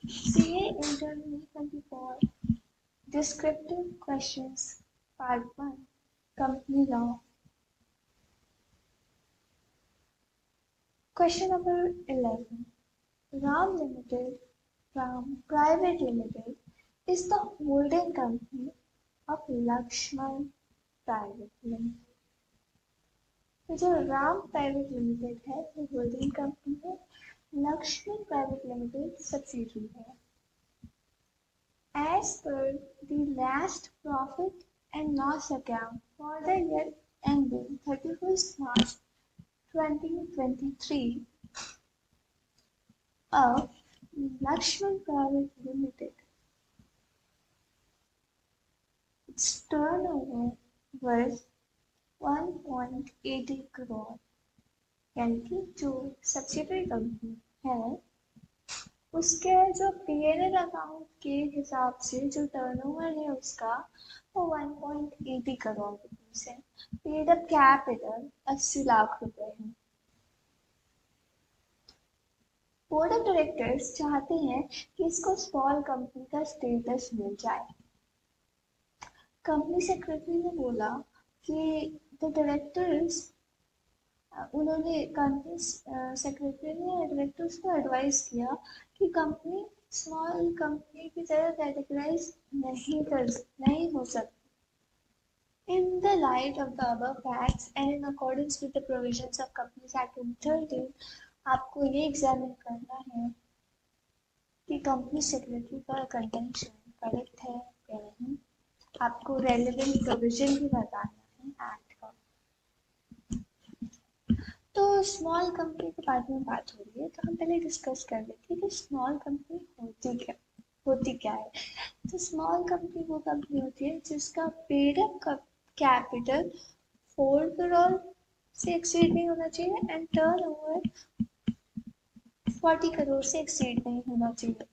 CA Intern 2024 Descriptive Questions Part 1 Company Law. Question number 11. Ram Limited, Ram Private Limited is the holding company of Lakshman Private Limited. तो जो Ram private limited है वो holding company है, Lakshman private limited subsidiary है. As per the last profit and loss account for the year ending 31st March 2023 of Lakshman Private Limited, its turnover was 1.80 crore. यानी कि जो subsidiary company है उसके जो P&L अकाउंट के हिसाब से जो टर्नओवर है उसका वो 1.80 करोड़ रुपीस है. पेड अप कैपिटल 80 लाख रुपए है. बोर्ड ऑफ डायरेक्टर्स चाहते हैं कि इसको स्मॉल कंपनी का स्टेटस मिल जाए. कंपनी सेक्रेटरी ने बोला कि द डायरेक्टर्स उन्होंने कंपनी सेक्रेटरी ने डायरेक्टर्स को एडवाइस किया कि कंपनी स्मॉल कंपनी की तरह कैटेगराइज नहीं हो सकती. In the light of the above facts and in accordance with the provisions of Companies Act 2013, आपको ये एग्जामिन करना है कि कंपनी सेक्रेटरी का कंटेंशन करेक्ट है या नहीं. आपको रेलेवेंट प्रोविजन भी बताना है एक्ट का. तो स्मॉल कंपनी के बारे में बात हो रही है तो हम पहले डिस्कस कर लेते हैं कि स्मॉल कंपनी होती क्या है. तो स्मॉल कंपनी वो कंपनी होती है जिसका पेड अप कैपिटल 4 करोड़ से एक्सीड नहीं होना चाहिए एंड टर्नओवर 40 करोड़ से एक्सीड नहीं होना चाहिए.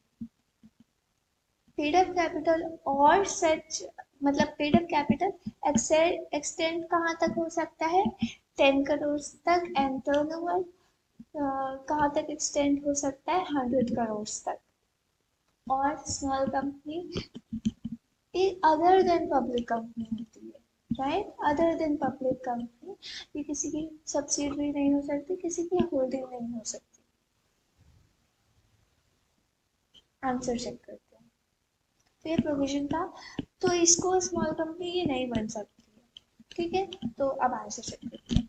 पेड अप कैपिटल और सच मतलब पेड अप कैपिटल एक्सटेंड कहाँ तक हो सकता है 10 करोड़ तक एंड टर्नओवर कहाँ तक एक्सटेंड हो सकता है 100 करोड़ तक. और small company other then public company होती है, right. Other than public company ये किसी की सब्सिडरी नहीं हो सकती, किसी की होल्डिंग नहीं हो सकती. आंसर चेक करते हैं. तो ये प्रोविजन था तो इसको स्मॉल कंपनी ये नहीं बन सकती है. ठीक है, तो अब आंसर चेक करते हैं.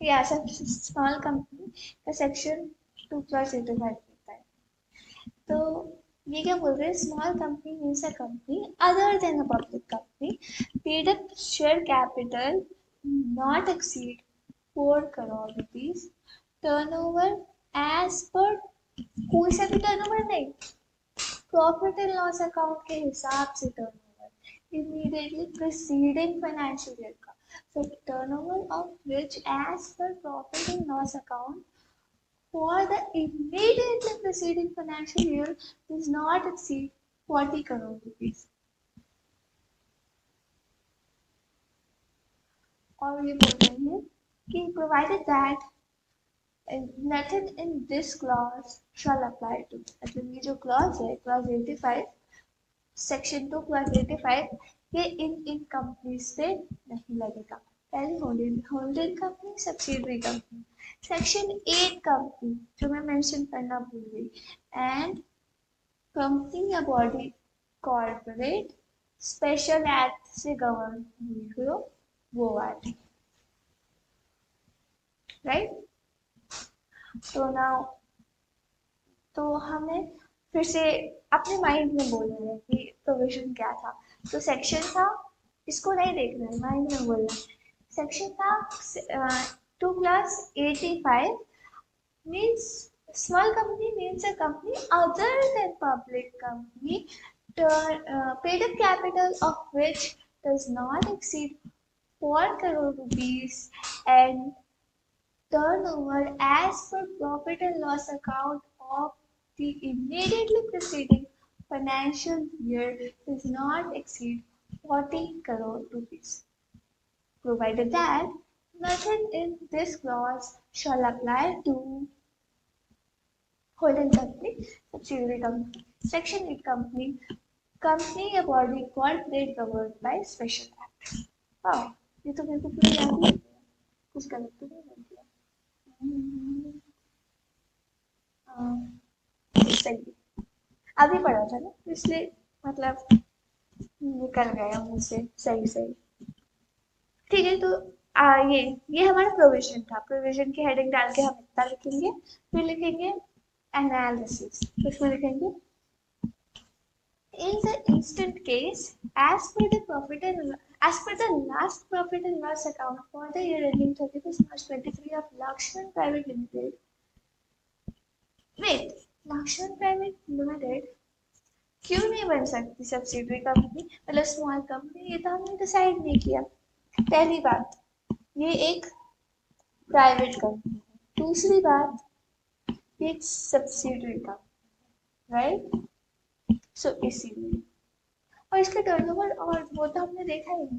ये ऐसा स्मॉल कंपनी का सेक्शन 2+85 होता है. तो ये क्या बोल रहे हैं, small company means a company other than a public company paid up share capital not exceed 4 crore rupees, turnover as per कोई सा भी टर्नओवर नहीं, प्रॉफिट एंड लॉस अकाउंट के हिसाब से turnover immediately preceding financial year का. So turnover of which as per profit and loss account for the immediately preceding financial year does not exceed 40 crore rupees. और ये बोल रहे हैं कि provided that nothing in this clause shall apply to, मतलब ये जो clause है clause 85 सेक्शन 2 clause 85 ये इन कंपनीज पे नहीं लगेगा. पहली holding company subsidiary company. Section 8 company जो मैं मेंशन करना भूल गई एंड कंपनी या बॉडी कॉर्पोरेट स्पेशल एक्ट से गवर्न हुई हो वो वाली, राइट. तो नाउ तो हमें फिर से अपने माइंड में बोलना है कि प्रोविजन क्या था. तो सेक्शन था, इसको नहीं देखना है, माइंड में बोलना है. सेक्शन था 2+85 means small company means a company other than public company paid up capital of which does not exceed 4 crore rupees and turnover as per profit and loss account of the immediately preceding financial year does not exceed 40 crore rupees. Provided that nothing in this clause shall apply to holding company subsidiary company. Section 8 company. Company a body corporate governed by special act. वाह, ये तो मेरे को पूरा याद ही है, कुछ गलत तो नहीं बोल दिया। सही, अभी पढ़ा था ना, इसलिए मतलब निकल गया मुझसे। सही सही, ठीक है। तो ये हमारा प्रोविजन था। प्रोविजन की हेडिंग डाल के हम इतना लिखेंगे, फिर लिखेंगे एनालिसिस। उसमें लिखेंगे in the instant case as per the profit and as per the last profit and loss account for the year ending 31st March 23 of Lakshman Private Limited. Wait, Lakshman Private Limited क्यों नहीं बन सकती subsidiary company, मतलब small company? ये तो हमने decide नहीं किया। पहली बात, ये एक प्राइवेट कंपनी है। दूसरी बात, ये एक सब्सिडरी कंपनी, राइट? सो इसीलिए, और इसका टर्नओवर और वो तो हमने देखा ही नहीं।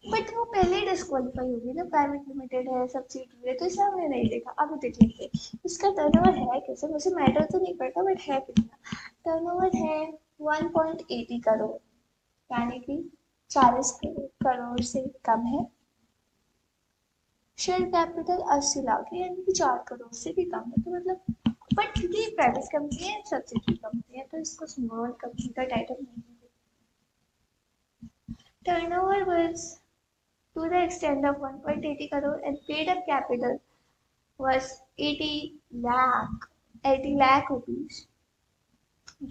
बट वो पहले ही डिस्क्वालीफाई होगी ना, प्राइवेट लिमिटेड है, सब्सिडरी है, तो इसलिए हमने नहीं देखा। अभी देख लेंगे इसका टर्नओवर है कैसे। मुझे मैटर तो नहीं करता, बट है कितना। टर्नओवर है 1.80 करोड़, यानी कि 40 करोड़ से कम है। शेयर कैपिटल 80 लाख है, यानी कि 4 करोड़ से भी कम है। तो मतलब, बट क्योंकि प्राइवेट कंपनी है, सब्सिडरी कंपनी है, तो इसको स्मॉल कंपनी का टाइटल नहीं है। Turnover was to the extent of 1.80 crore and paid up capital was 80 lakh rupees.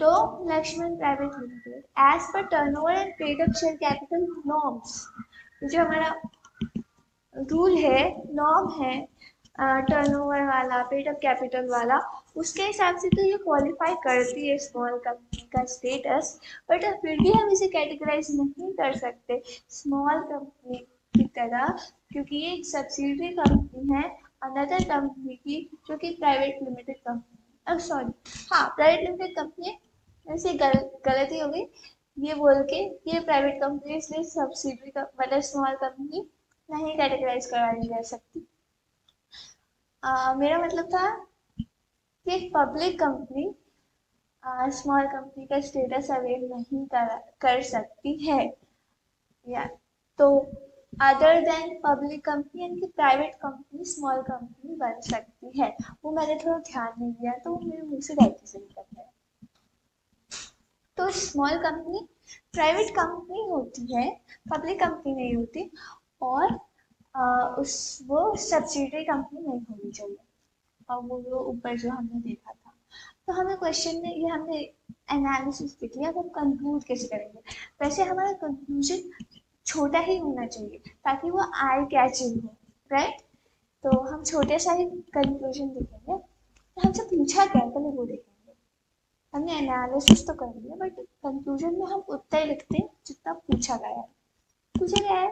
Though Lakshman Private Limited, as per turnover and paid up share capital norms, जो हमारा rule है, norm है turnover वाला, paid up capital वाला, उसके हिसाब से तो ये क्वालिफाई करती है स्मॉल कंपनी का स्टेटस। बट फिर भी हम इसे कैटेगराइज नहीं कर सकते स्मॉल कंपनी की तरह, क्योंकि ये एक सब्सिडरी कंपनी है अनदर कंपनी की, जो कि प्राइवेट लिमिटेड कंपनी, सॉरी, हाँ प्राइवेट लिमिटेड कंपनी है। वैसे गलती हो गई ये बोल के, ये प्राइवेट कंपनी, इसलिए सब्सिडरी मतलब स्मॉल कंपनी नहीं कैटेगराइज कराई जा सकती। मेरा मतलब था कि एक पब्लिक कंपनी स्मॉल कंपनी का स्टेटस अवेल नहीं कर सकती है, या तो अदर देन पब्लिक कंपनी, यानी कि प्राइवेट कंपनी स्मॉल कंपनी बन सकती है। वो मैंने थोड़ा ध्यान नहीं दिया, तो मेरे मुंह से गलती से निकल गया। तो स्मॉल कंपनी प्राइवेट कंपनी होती है, पब्लिक कंपनी नहीं होती, और वो सब्सिडरी कंपनी नहीं होनी चाहिए। और वो ऊपर जो हमने देखा था, तो हमें क्वेश्चन में ये हमने एनालिसिस देख लिया। अब हम कंक्लूड कैसे करेंगे? वैसे हमारा कंक्लूजन छोटा ही होना चाहिए ताकि वो आई कैचिंग हो, राइट? तो हम छोटे सा ही कंक्लूजन देखेंगे। तो हमसे पूछा क्या पहले वो देखेंगे। हमने एनालिसिस तो कर लिया, बट कंक्लूजन में हम उतना ही लिखते हैं जितना पूछा गया है। पूछा गया है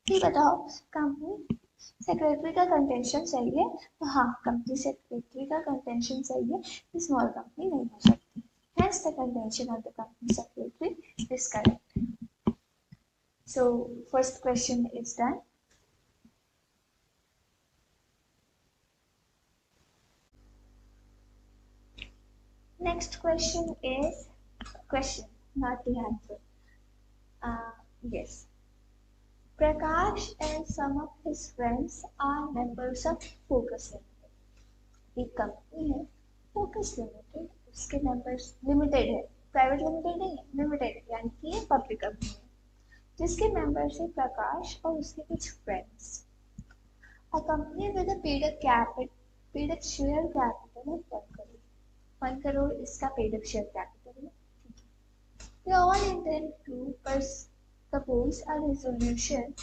कि बताओ कंपनी सेक्रेटरी का कंटेंशन सही है, तो हाँ कंपनी सेक्रेटरी का कंटेंशन सही है, स्मॉल कंपनी नहीं हो सकती। Hence the contention of the company secretary is correct. So first question is done. Next question is question, not the answer. Yes. Prakash and some of his friends are members of Focus Limited. एक company है focus limited, उसके members limited है, private limited नहीं है, limited है, यानी कि ये पब्लिक कंपनी है, जिसके मेंबर्स है प्रकाश और उसके कुछ friends. A company with a paid up share capital of 1 crore. 1 crore इसका paid up share capital है। They all intend to propose a resolution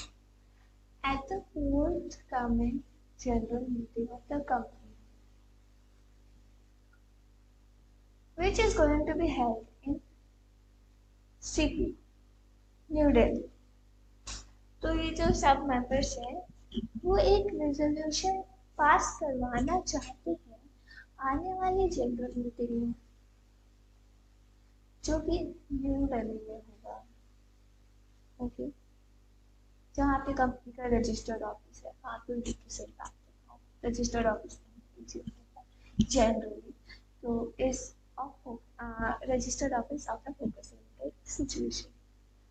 at the forthcoming general meeting of the company, which is going to be held in CP, new Delhi. तो ये जो सब members हैं, वो एक resolution pass करवाना चाहते हैं आने वाली जनरल मीटिंग में, जो कि न्यू दिल्ली में होगा। ओके, जहाँ पे कंपनी का रजिस्टर्ड ऑफिस है। हाँ तो सही बात है, registered office generally. So is of registered office of the focus limited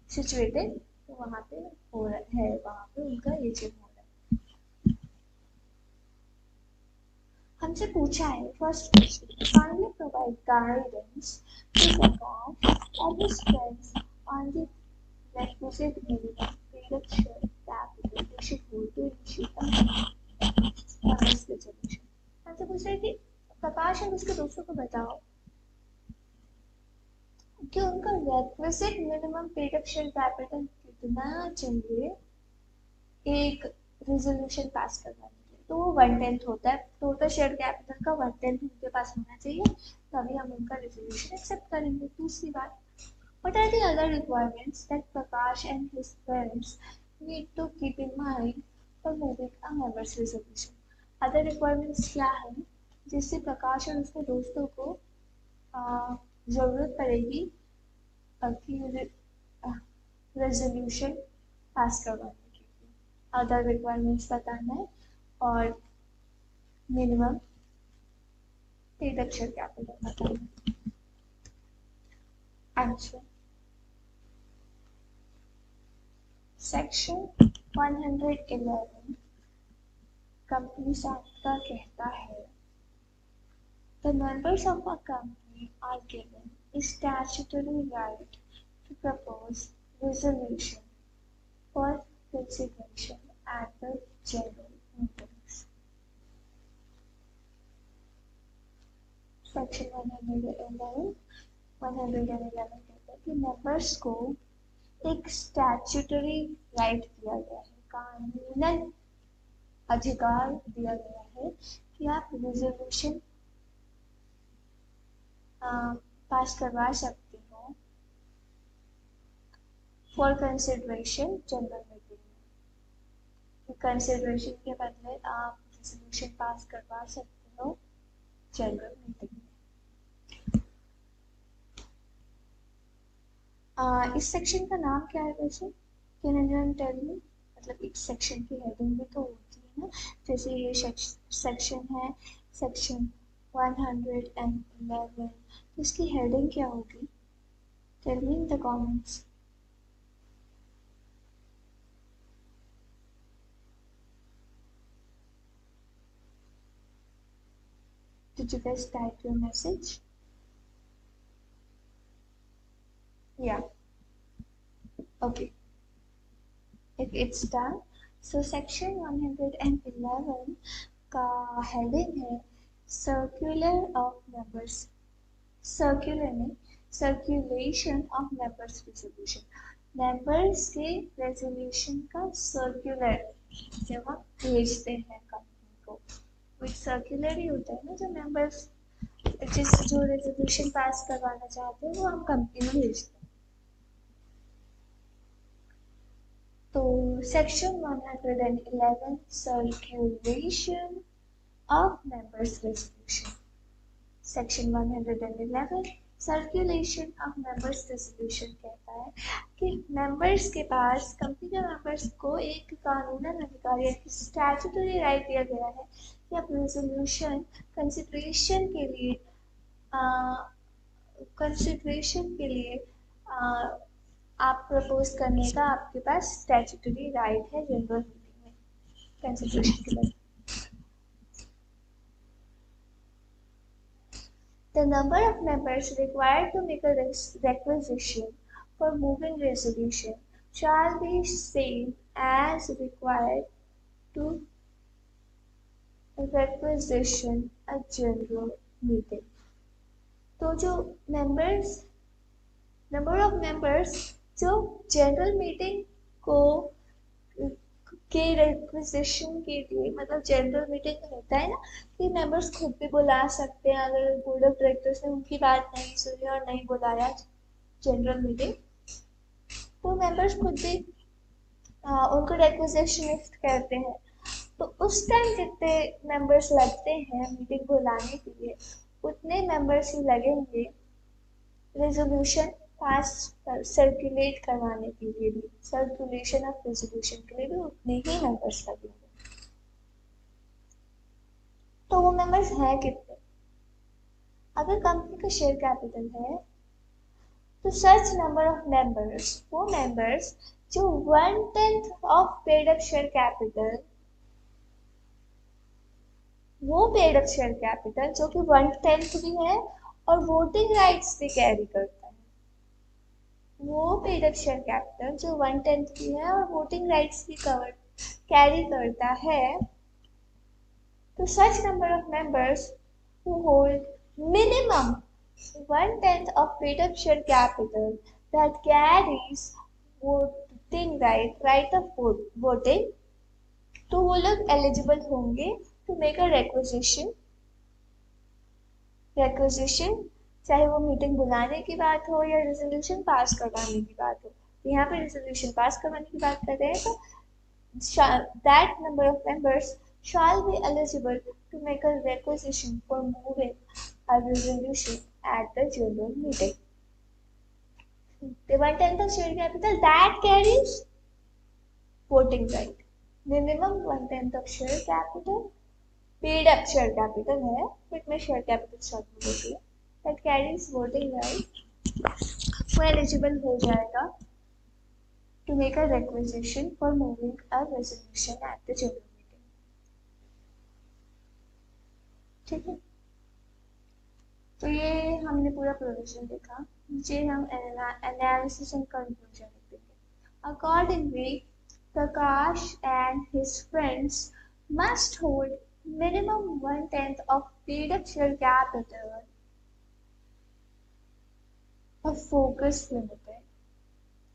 situated, तो वहाँ पे हो रहा है, वहाँ पे उनका एजेंट हो रहा है। हमसे पूछा है first question, finally provide guidance to the class and his friends on the requisite minimum reduction capital they should go to initiate a resolution। हमसे पूछ रहे कि प्रकाश और उसके दोस्तों को बताओ कि उनका requisite minimum paid up share capital कितना चाहिए एक रेजोल्यूशन पास करवाने के लिए। तो वो 1/10 होता है, टोटल शेयर कैपिटल का 1/10 उनके पास होना चाहिए, तभी हम उनका रेजोल्यूशन एक्सेप्ट करेंगे। दूसरी बात, what are the other requirements that Prakash and his friends need to keep in mind for moving a members resolution? Other requirements क्या है जिससे प्रकाश और उसके दोस्तों को जरूरत पड़ेगी कि रेजोल्यूशन पास करवाने के लिए? अदर रिक्वायरमेंट्स बताना है और minimum paid up share capital बताना है। आंसर सेक्शन 111 कंपनीज एक्ट का कहता है, the members of a company are given a statutory right to propose resolution for consideration at the general meetings. Section 111 कहता है कि members को एक स्टैट्यूटरी राइट दिया गया है, कानूनन अधिकार दिया गया है कि आप रेजोल्यूशन पास करवा सकते हो फॉर कंसिडरेशन जनरल मीटिंग में। कंसिडरेशन के बदले आप रेजोल्यूशन पास करवा सकते हो जनरल मीटिंग में। इस सेक्शन का नाम क्या है वैसे? Can anyone tell me? मतलब इस सेक्शन की हेडिंग भी तो होती है ना, जैसे ये सेक्शन है सेक्शन 111, इसकी हेडिंग क्या होगी? Tell me in the comments. Did you guys type your message? Yeah. Okay. If it's done, so section 111 का हेडिंग है सर्कुलर ऑफ मेंबर्स, सर्कुलर में circulation of members resolution, members के resolution का circular जब हम भेजते हैं कंपनी को, एक सर्कुलर ही होता है ना, जो मेंबर्स जो रेजोल्यूशन पास करवाना चाहते हैं वो हम कंपनी में भेजते हैं। तो section 111 circulation of members resolution, section 111 circulation of members resolution कहता है कि मेंबर्स के पास, कंपनी के मेंबर्स को एक कानूनन अधिकार या स्टैट्यूटरी राइट दिया गया है कि आप रेजोल्यूशन कंसिडरेशन के लिए आप प्रपोज करने का आपके पास स्टैट्यूटरी राइट है जनरल मीटिंग में कंसिडरेशन के लिए। The number of members required to make a requisition for moving resolution shall be same as required to requisition a general meeting। तो जो नंबर ऑफ मेंबर्स जो जनरल मीटिंग को के requisition के लिए, मतलब जनरल मीटिंग में होता है ना कि मेंबर्स खुद भी बुला सकते हैं अगर बोर्ड ऑफ डायरेक्टर्स ने उनकी बात नहीं सुनी और नहीं बुलाया जनरल मीटिंग, तो मेंबर्स खुद भी उनको रिक्वेजिशन करते हैं। तो उस टाइम जितने मेंबर्स लगते हैं मीटिंग बुलाने के लिए, उतने मेंबर्स ही लगेंगे रेजोल्यूशन पास सर्कुलेट करवाने के लिए भी, सर्कुलेशन ऑफ रेजोल्यूशन के लिए भी उतने ही मेंबर्स लगेंगे। तो वो मेंबर्स हैं कितने? अगर कंपनी का शेयर कैपिटल है तो सच नंबर ऑफ मेंबर्स, वो मेंबर्स जो 1/10 of paid up share capital, वो पेड अप शेयर कैपिटल जो कि 1/10 भी है और वोटिंग राइट्स भी कैरी करता है, वो पेड अप शेयर कैपिटल जो 1/10 भी है और वोटिंग राइट्स भी कवर कैरी करता है, तो such number of members who hold minimum 1/10 of paid-up share capital that carries right of voting, तो वो लोग eligible होंगे to make a requisition, चाहे वो मीटिंग बुलाने की बात हो या रेजोल्यूशन पास करवाने की बात हो। तो यहाँ पे रेजोल्यूशन पास करवाने की बात कर रहे हैं, तो that number of members shall be eligible to make a requisition for moving a resolution at the general meeting. The 1/10 of share capital that carries voting right. Minimum 1/10 of share capital, paid up share capital है, फिर में share capital short में होती है, that carries voting right, वो eligible हो जाएगा to make a requisition for moving a resolution at the general meeting. ठीक है, तो ये हमने पूरा प्रोविजन देखा। नीचे हम एनालिसिस एंड कंक्लूजन लिखेंगे। Accordingly Prakash and his friends must hold minimum 1/10 of paid up share capital of Focus Limited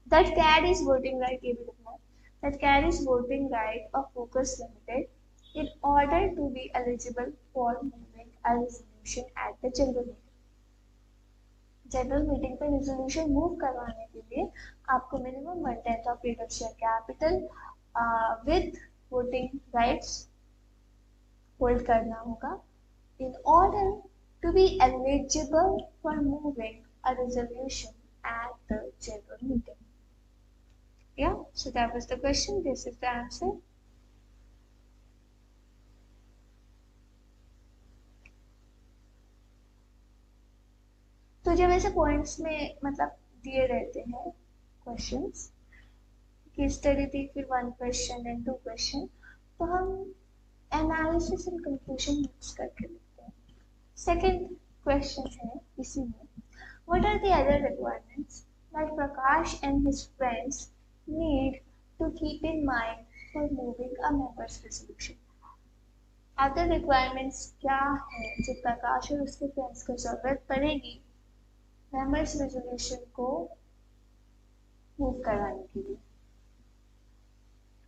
that carries voting right, ये भी लिखना है, that carries voting right of Focus Limited in order to be eligible for moving a resolution at the general meeting. General meeting पे resolution move करवाने के लिए आपको minimum 1/10 of paid up share capital with voting rights hold करना होगा in order to be eligible for moving a resolution at the general meeting. Yeah, so that was the question. This is the answer. तो जब ऐसे points में मतलब दिए रहते हैं क्वेश्चंस, केस स्टडी थी, फिर 1 क्वेश्चन एंड 2 क्वेश्चन, तो हम एनालिसिस एंड कंक्लूजन मिक्स करके लिखते हैं। सेकंड क्वेश्चन है इसी में, what are the other requirements that Prakash and his friends need to keep in mind for moving a members resolution. Other requirements क्या है जो प्रकाश और उसके फ्रेंड्स को जरूरत पड़ेगी मेंबर्स रेजोल्यूशन को मूव करवाने के लिए,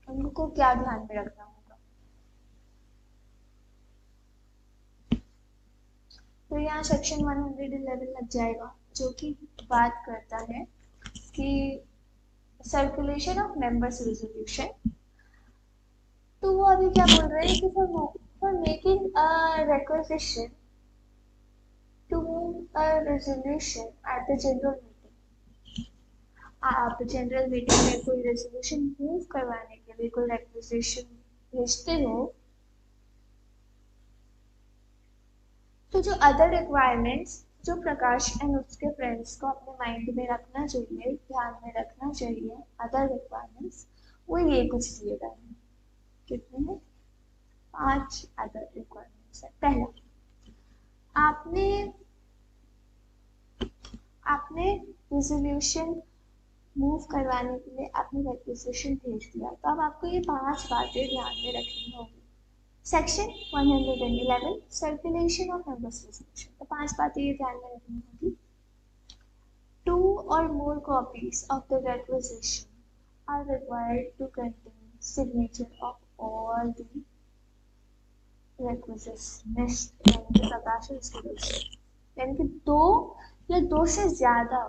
उनको क्या ध्यान में रखना होगा। तो यहाँ सेक्शन 111 लग जाएगा जो कि बात करता है कि सर्कुलेशन ऑफ मेंबर्स रेजोल्यूशन। तो वो अभी क्या बोल रहे हैं कि for making a requisition to move a resolution at the general meeting, आप जनरल मीटिंग में कोई रेजोल्यूशन मूव करवाने के लिए कोई रिक्वेजिशन भेजते हो, तो जो अदर रिक्वायरमेंट्स जो प्रकाश एंड उसके फ्रेंड्स को अपने माइंड में रखना चाहिए, ध्यान में रखना चाहिए, अदर रिक्वायरमेंट्स, वो ये कुछ दिए गए हैं। कितने हैं? 5 अदर रिक्वायरमेंट्स है। पहला, आपने रेजोल्यूशन मूव करवाने के लिए आपने रिक्वेजिशन भेज दिया, तो अब आपको ये 5 बातें ध्यान में रखनी होगी। Section 111 circulation of members resolution, तो 5 बातें ये ध्यान में रखनी होगी। 2 or more copies of the requisition are required to contain signature of all the requisitionists, यानी कि प्रकाश और उसके दोस्त, यानी कि 2 या 2 से ज्यादा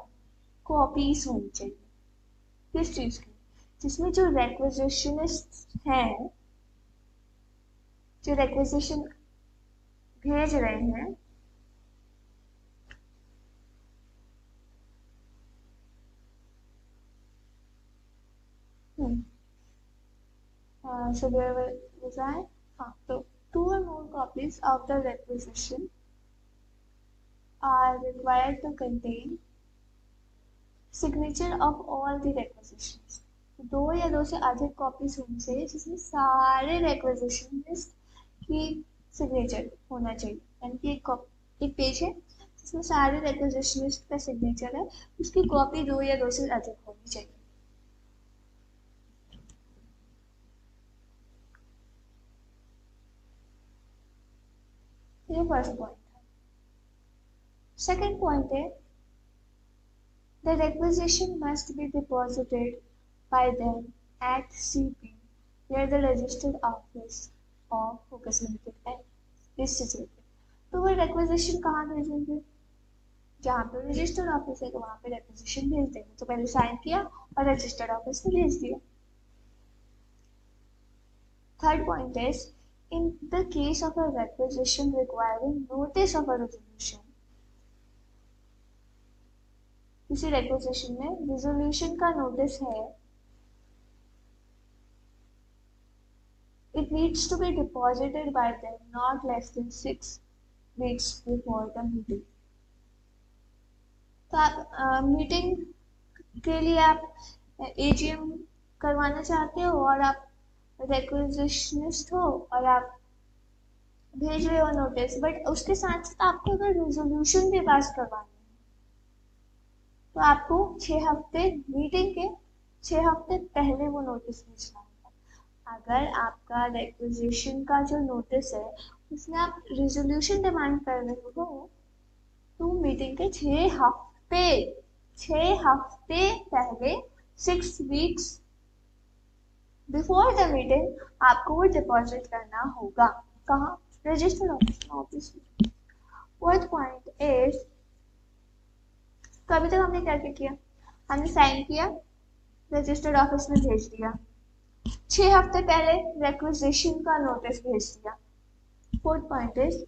कॉपीज होनी चाहिए। किस चीज की? जिसमें जो रिक्विजिशनिस्ट हैं, जो रिक्विजिशन भेज रहे हैं, so there was I, हाँ, तो 2 or more copies of the requisition are required to contain signature of all the requisitions. दो या दो से अधिक कॉपीज होनी चाहिए जिसमें सारे requisitionist की सिग्नेचर होना चाहिए, यानी कि एक पेज है जिसमें सारे requisitionist का सिग्नेचर है, उसकी कॉपी दो या दो से अधिक होनी चाहिए. ये फर्स्ट पॉइंट है. सेकंड पॉइंट है the requisition must be deposited by them at CP where the registered office of Focus Limited is situated. तो वो requisition कहाँ भेजेंगे? जहाँ पे रजिस्टर्ड ऑफिस है तो वहाँ पे requisition भेज देंगे. तो पहले साइन किया और रजिस्टर्ड ऑफिस में भेज दिया. Third point is, in the case of a requisition requiring notice of a resolution, किसी requisition में resolution का notice है, it needs to be deposited by them not less than 6 weeks before the meeting. तो आप meeting के लिए आप AGM करवाना चाहते हो और आप requisitionist हो और आप भेज रहे हो नोटिस, बट उसके साथ साथ आपको अगर रेजोल्यूशन भी पास करवाना है तो आपको 6 हफ्ते मीटिंग के 6 हफ्ते पहले वो नोटिस भेजना होगा. अगर आपका रिक्वेजिशन का जो नोटिस है उसमें आप रेजोल्यूशन डिमांड कर रहे हो तो मीटिंग के 6 हफ्ते पहले 6 वीक्स बिफोर द मीटिंग आपको वो डिपॉजिट करना होगा. कहाँ? रजिस्टर्ड ऑफिस में. फोर्थ पॉइंट इज, तो अभी तक हमने क्या क्या किया? हमने साइन किया, रजिस्टर्ड ऑफिस में भेज दिया, 6 हफ्ते पहले रिक्वेजिशन का नोटिस भेज दिया. फोर्थ पॉइंट इज,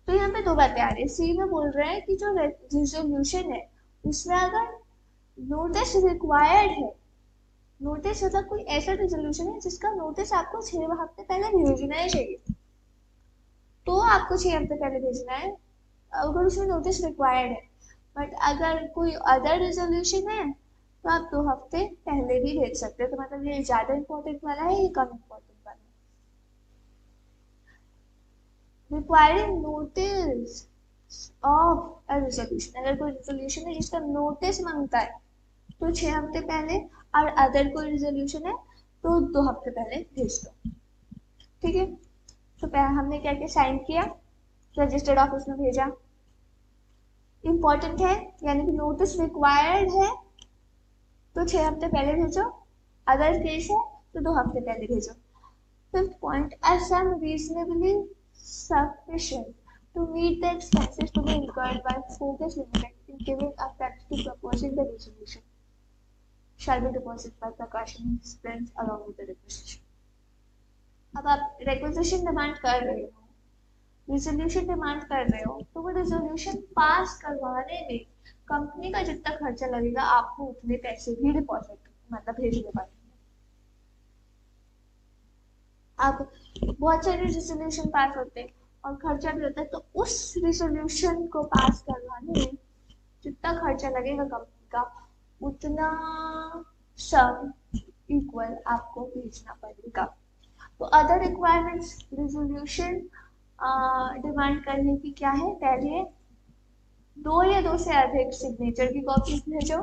तो यहाँ पे दो बातें आ रही है. सी में बोल रहे हैं कि जो रिजोल्यूशन है उसमें अगर नोटिस रिक्वायर्ड है, नोटिस मतलब कोई ऐसा रिजोल्यूशन है जिसका नोटिस आपको 6 हफ्ते पहले भेजना ही चाहिए, तो आपको 6 हफ्ते पहले भेजना है अगर उसमें नोटिस रिक्वायर्ड है. बट अगर कोई अदर रिजोल्यूशन है तो आप 2 हफ्ते पहले भी भेज सकते हो. तो मतलब ये ज्यादा इंपॉर्टेंट वाला है, ये कम इंपॉर्टेंट वाला है. Requiring notice of a resolution, अगर कोई रिजोल्यूशन है जिसका नोटिस मांगता है तो 6 हफ्ते पहले, और अदर कोई रिजोल्यूशन है तो 2 हफ्ते पहले भेज दो. ठीक है. तो हमने क्या क्या साइन किया, रजिस्टर्ड ऑफिस में भेजा, इम्पोर्टेंट है यानी कि नोटिस रिक्वायर्ड है तो 6 हफ्ते पहले भेजो, अदर केस है तो 2 हफ्ते पहले भेजो. Fifth point, a sum reasonably sufficient to meet the expenses to be incurred by Focus Limited in giving effect to proposing the resolution shall be deposited by Prakashan Expense along with the requisition. अब आप requisition demand कर रहे हो, resolution demand कर रहे हो, तो वो रिजोल्यूशन पास करवाने में कंपनी का जितना खर्चा लगेगा आपको उतने पैसे भी डिपॉजिट मतलब भेजने पड़ेंगे. अब बहुत सारे रिजोल्यूशन पास होते हैं और खर्चा भी होता है, तो उस रिजोल्यूशन को पास करवाने में जितना खर्चा लगेगा कंपनी का उतना सम इक्वल आपको भेजना पड़ेगा. तो अदर रिक्वायरमेंट्स रिजोल्यूशन डिमांड करने की क्या है? पहले 2 या 2 से अधिक सिग्नेचर की कॉपी भेजो.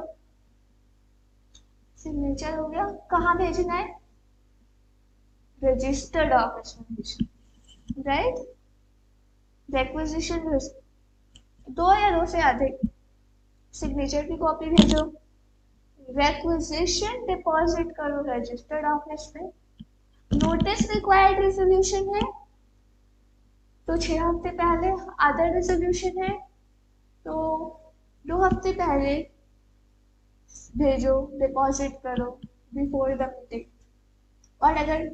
सिग्नेचर हो गया, कहाँ भेजना है? रजिस्टर्ड ऑफिस में भेजना, राइट. रिक्वेजिशन 2 या 2 से अधिक सिग्नेचर की कॉपी भेजो, रिक्वेजिशन डिपॉजिट करो रजिस्टर्ड ऑफिस में. नोटिस रिक्वायर्ड रेजोल्यूशन है तो 6 हफ्ते पहले, अदर रेजोल्यूशन है तो 2 हफ्ते पहले भेजो, डिपॉजिट करो बिफोर द मीटिंग. और अगर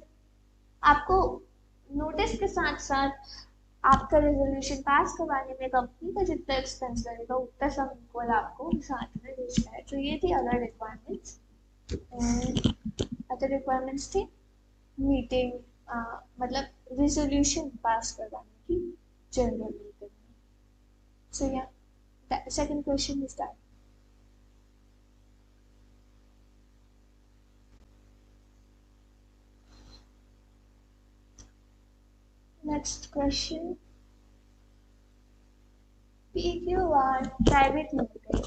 आपको नोटिस के साथ साथ आपका रेजोल्यूशन पास करवाने में कंपनी का जितना एक्सपेंस लगेगा उतना सम इक्वल आपको साथ में पूछना है। तो ये थी अदर रिक्वायरमेंट्स। अदर रिक्वायरमेंट्स थी मीटिंग, मतलब रिजोल्यूशन पास करवाने की जनरल मीटिंग में। सो या second question is that. Next question, PQR private limited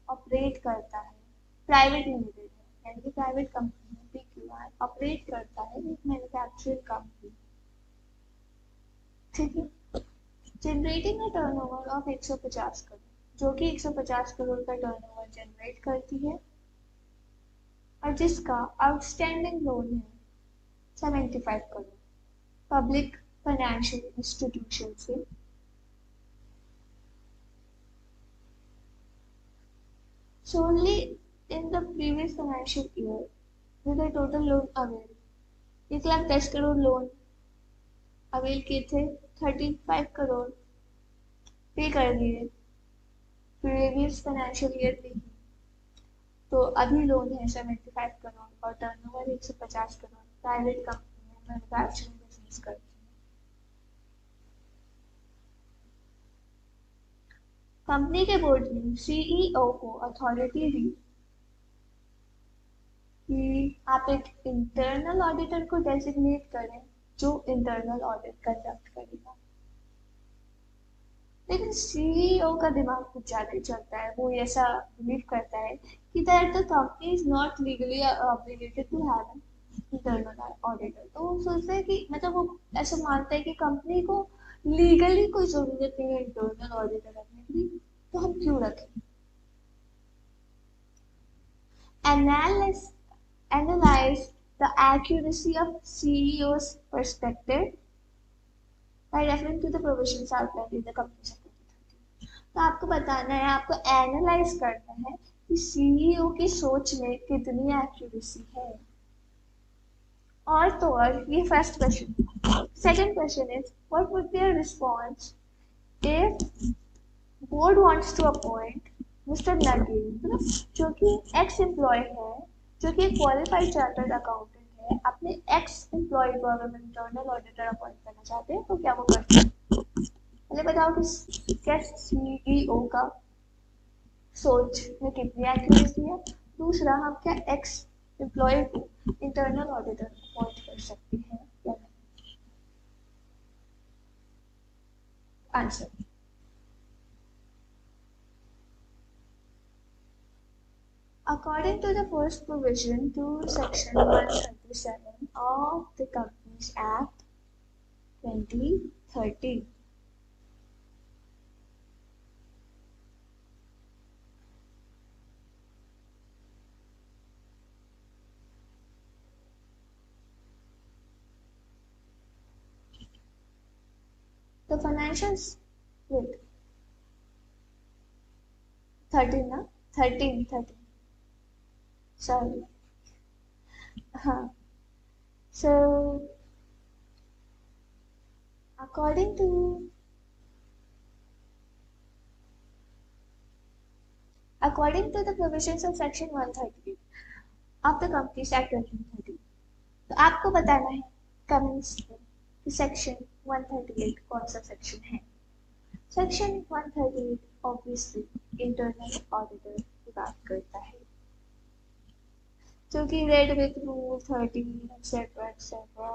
operate करता है, प्राइवेट लिमिटेड है यानी कि प्राइवेट कंपनी है। PQR ऑपरेट करता है एक मैन्युफैक्चरिंग कंपनी, ठीक है, generating a turnover of 150 crore, जो कि 150 करोड़ का टर्नओवर जनरेट करती है और जिसका आउटस्टैंडिंग लोन है 75 करोड़ पब्लिक फाइनेंशियल इंस्टीट्यूशन से। solely in the previous financial year with a total loan availed, 1,10,000 loan avail किए थे, 35 करोड़ पे कर दिए प्रीवियस फाइनेंशियल ईयर में ही। तो अभी लोन है 75 करोड़ और टर्नओवर 150 करोड़। प्राइवेट कंपनी में मैन्युफैक्चरिंग बिजनेस करती है। कंपनी के बोर्ड ने CEO को अथॉरिटी दी कि आप एक इंटरनल ऑडिटर को डेजिग्नेट करें जो इंटरनल ऑडिट कंडक्ट करेगा। लेकिन CEO का दिमाग कुछ ज्यादा ही चलता है, वो ऐसा बिलीव करता है कि that the company is not legally obligated to have an internal auditor. तो वो सोचता है कि मतलब वो ऐसा मानता है कि कंपनी को लीगली कोई जरूरत नहीं है इंटरनल ऑडिटर रखने की, तो हम क्यों रखें। Analyze the accuracy of CEO's perspective by referring to the provisions outlined in the company secretary। तो आपको बताना है, आपको एनालाइज करना है कि CEO की सोच में कितनी एक्यूरेसी है। और तो और ये first question. Second question is what would be your response if board wants to appoint mister Nagendra, जो कि एक्स एम्प्लॉय है, जो कि एक क्वालिफाइड चार्टर्ड अकाउंटेंट है, अपने एक्स एम्प्लॉय को अगर इंटरनल ऑडिटर अपॉइंट करना चाहते हैं तो क्या वो कर सकते हैं। पहले बताओ कि क्या CEO का सोच में कितनी एक्यूरेसी है। दूसरा, हम क्या एक्स एम्प्लॉय को इंटरनल ऑडिटर अपॉइंट कर सकते हैं या नहीं। Answer, according to the first provision to section 137 of the Companies Act 2013, the financials with 13 ना 13 sorry, हाँ, so according to the provisions of section 138 of the Companies Act 2013, तो आपको बताना है कमेंट्स में कि सेक्शन 138 कौन सा सेक्शन है। सेक्शन 138 ऑब्वियसली इंटरनल ऑडिटर की बात करता है, जो कि red with rule 13 etcetera etcetera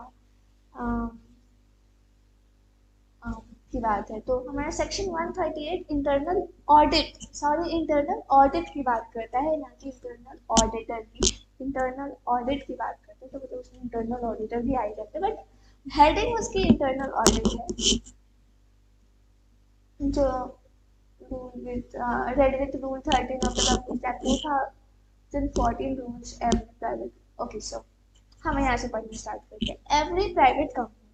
की बात है। तो हमारा सेक्शन 138 इंटरनल ऑडिट की बात करता है, ना कि इंटरनल ऑडिटर की। इंटरनल ऑडिट की बात करते हैं तो मतलब उसमें इंटरनल ऑडिटर भी आ ही जाते हैं, बट हेडिंग उसकी इंटरनल ऑडिट है। जो rule with read with rule 13 of the companies act 2014 rules every private. Okay, so हम यहाँ से पढ़ना स्टार्ट करते हैं। एवरी प्राइवेट कंपनी,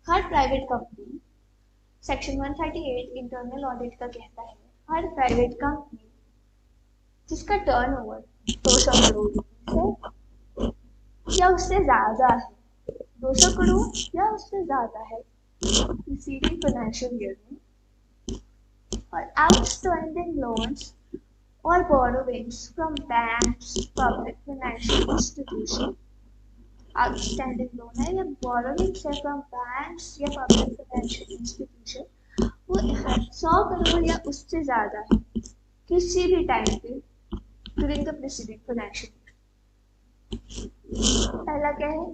हर private company, section 138 internal audit का कहता है हर प्राइवेट कंपनी जिसका टर्नओवर 200 करोड़ से या उससे ज्यादा है, 200 करोड़ या उससे ज्यादा है प्रीसीडिंग फाइनेंशियल ईयर में, और outstanding loans or borrowings from banks, public financial institution, outstanding loan है या borrowings है from banks या public financial institution, वो 100 करोड़ या उससे ज़्यादा है किसी भी टाइम पे during the preceding financial year। पहला क्या है,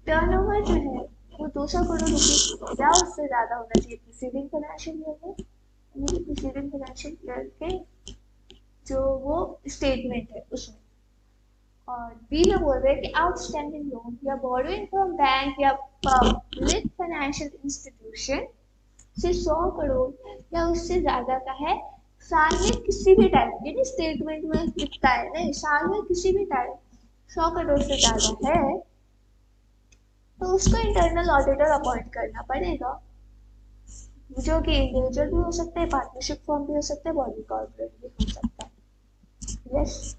टर्नओवर जो है वो 200 करोड़ रुपए या उससे ज़्यादा होना चाहिए preceding financial year में, यानी preceding financial year के जो वो स्टेटमेंट है उसमें। और बी में बोल रहे हैं कि आउटस्टैंडिंग लोन या बोरोइंग फ्रॉम बैंक या पब्लिक फाइनेंशियल इंस्टीट्यूशन से 100 करोड़ या उससे ज्यादा का है साल में किसी भी टाइम, यानी स्टेटमेंट में लिखता है नहीं, साल में किसी भी टाइम 100 करोड़ से ज्यादा है तो उसको इंटरनल ऑडिटर अपॉइंट करना पड़ेगा, जो कि इंडिविजुअल भी हो सकते हैं, पार्टनरशिप फॉर्म भी हो सकते हैं, बॉडी कॉर्पोरेट भी हो सकता है। यस,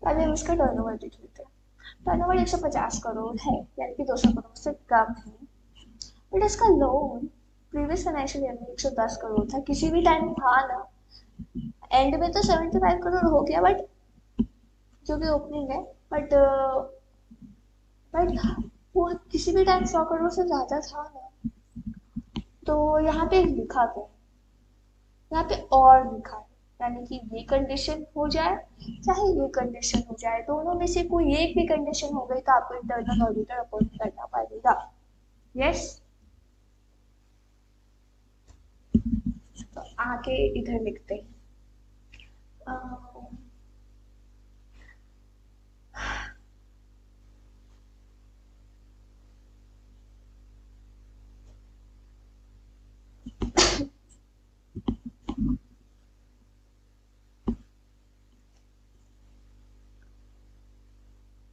पहले हम इसका टर्नओवर देख लेते हैं। टर्नओवर 150 करोड़ है, यानी कि 200 करोड़ से कम है, बट इसका लोन प्रीवियस फाइनेंशियल ईयर में 110 करोड़ था, किसी भी टाइम था ना, एंड में तो 75 करोड़ हो गया, बट जो भी ओपनिंग है, बट वो किसी भी टाइम 100 करोड़ से ज्यादा था ना, तो यहाँ पे लिखा था, यहाँ पे और लिखा है, यानी कि ये कंडीशन हो जाए चाहे ये कंडीशन हो जाए, दोनों में से कोई एक भी कंडीशन हो गई तो आपको इंटरनल ऑडिटर अपॉइंट करना पड़ेगा। यस, तो आगे इधर लिखते हैं।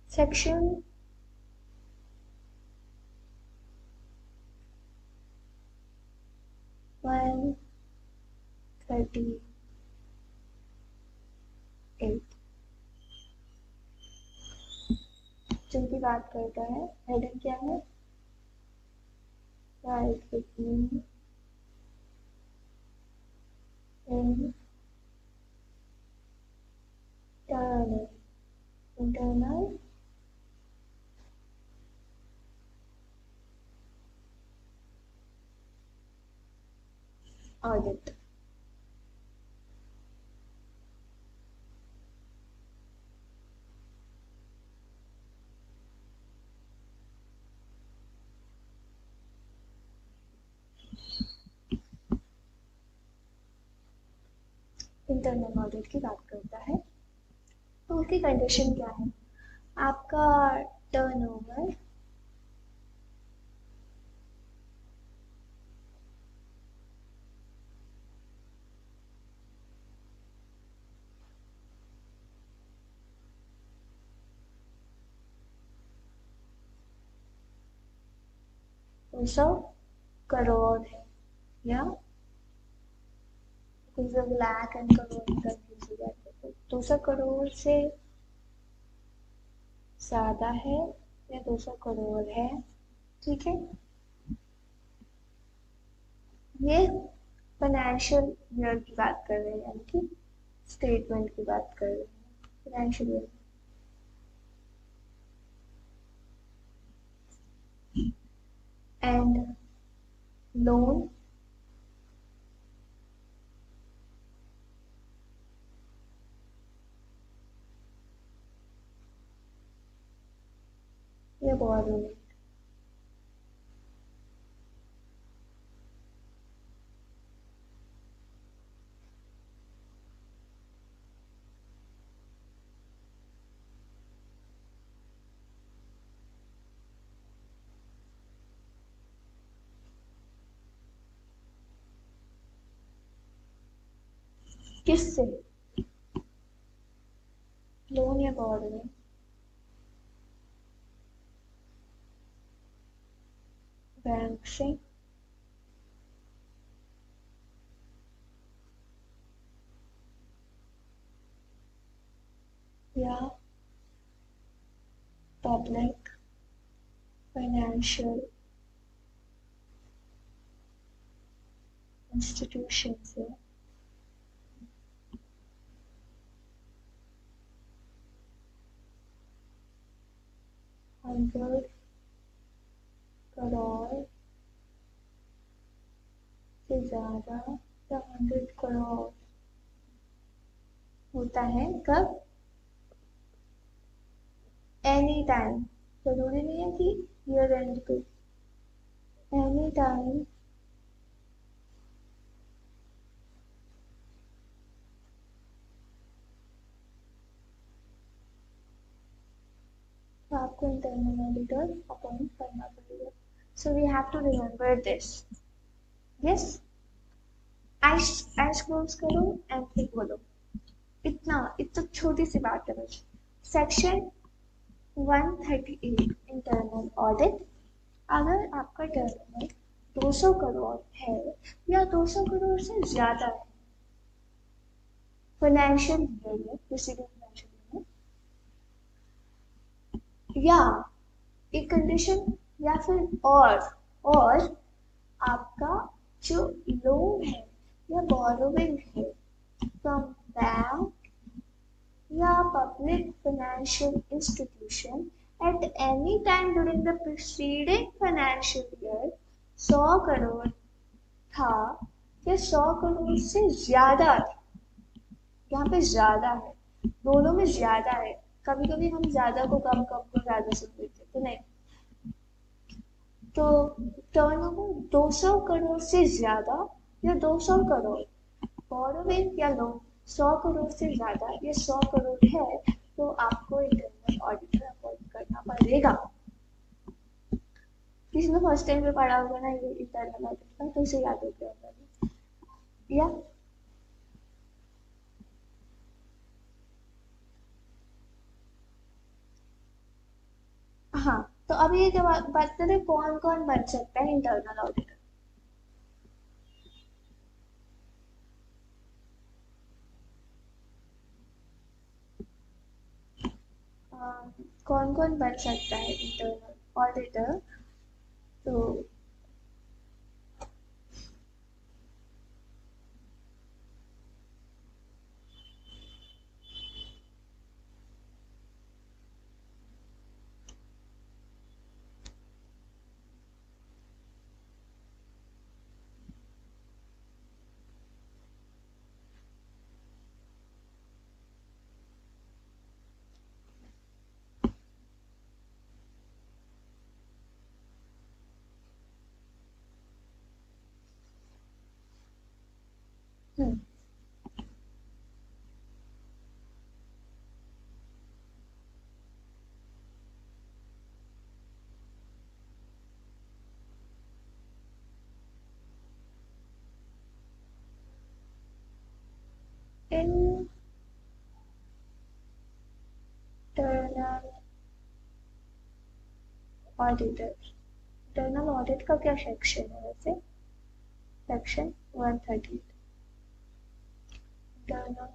सेक्शन 138 जिनकी बात करता है, हेडिंग क्या है, right between in internal audit. Internal audit की बात करता है तो उसकी कंडीशन क्या है, आपका टर्नओवर दो सौ करोड़ है, या लाख एंड करोड़ कंफ्यूज हो जाते हैं, तो 200 करोड़ से ज्यादा है या 200 करोड़ है, ठीक है। ये फाइनेंशियल ईयर की बात कर रहे हैं, यानी कि स्टेटमेंट की बात कर रहे हैं, फाइनेंशियल ईयर। एंड लोन या बोरोइंग, किससे, लोन या बोरोइंग, बैंक से या पब्लिक फाइनेंशियल इंस्टीट्यूशन से, 100 करोड़ से ज्यादा या 100 करोड़ होता है कब? एनी टाइम, जरूरी नहीं है कि ईयर एंड पे, एनी टाइम आपको इंटरनल ऑडिटर अपॉइंट करना पड़ेगा. So we have to remember this. Yes, ऐश क्लोज करो एंड फिर बोलो. इतना छोटी सी बात है बस. Section 138 internal audit. अगर आपका टर्नओवर 200 करोड़ है या 200 करोड़ से ज्यादा है फाइनेंशियल ईयर में, प्रीसीडिंग फाइनेंशियल ईयर में, या एक कंडीशन, या फिर और आपका जो लोन है या बोरोविंग है फ्रॉम बैंक या public financial institution at any time during the preceding financial year 100 crore था या 100 करोड़ से ज्यादा था. यहाँ पे ज्यादा है, दोनों में ज्यादा है. कभी कभी हम ज्यादा को कम, कम को ज्यादा सुन लेते तो नहीं. तो टर्नओवर 200 करोड़ से ज्यादा या 200 करोड़, बोरोविंग या लोन 100 करोड़ से ज्यादा या 100 करोड़ है तो आपको इंटरनल ऑडिटर अपॉइंट करना पड़ेगा. किसी ने फर्स्ट टाइम पे पढ़ा होगा ना ये इंटरनल ऑडिट का, तो इसे याद हो गया होगा. या हाँ, तो अभी ये बात करें कौन कौन बन सकता है इंटरनल ऑडिटर. कौन कौन बन सकता है इंटरनल ऑडिटर. तो इंटरनल ऑडिटर, इंटरनल ऑडिट का क्या सेक्शन है वैसे? Section 130 internal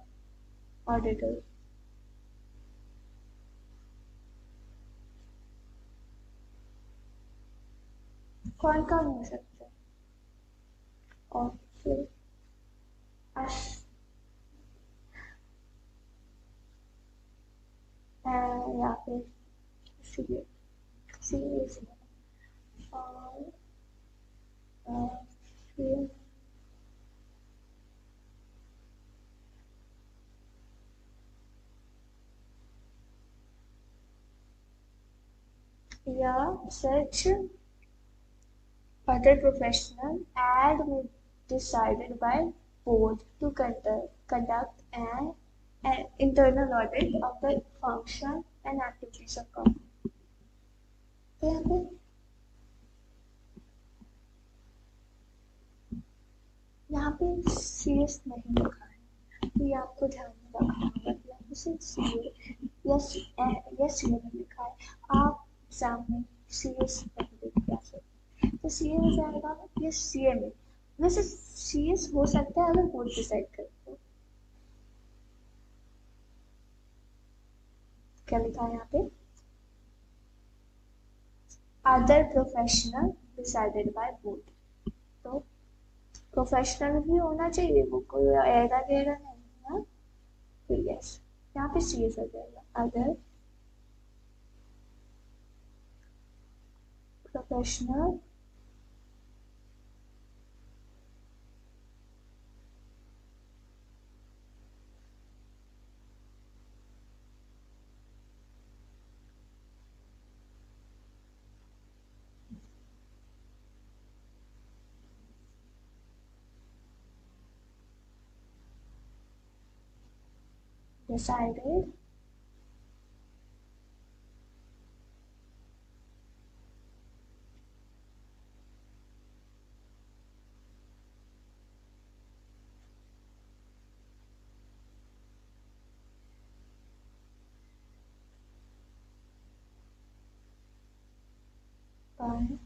auditor. कौन कौन हो सकता है? और फिर या फिर सीए, सीए और फिर या such other professional and will decided by board to conduct an internal audit of the function and activities of company. तो यहाँ पे सीएस नहीं लिखा है, तो ये आपको ध्यान में रखना होगा. यहाँ पे सिर्फ सीए या सीए नहीं लिखा है. आप एग्जाम में सीएस नहीं लिख के आ सकते, तो सीए हो जाएगा या सीए में. वैसे सीएस हो सकता है अगर बोर्ड डिसाइड करे तो. क्या लिखा है यहाँ पे? Other professional decided by board. तो प्रोफेशनल भी होना चाहिए, वो कोई ऐरा गैरा नहीं है. तो यस, यहाँ पे सीएस हो जाएगा. Other professional decided by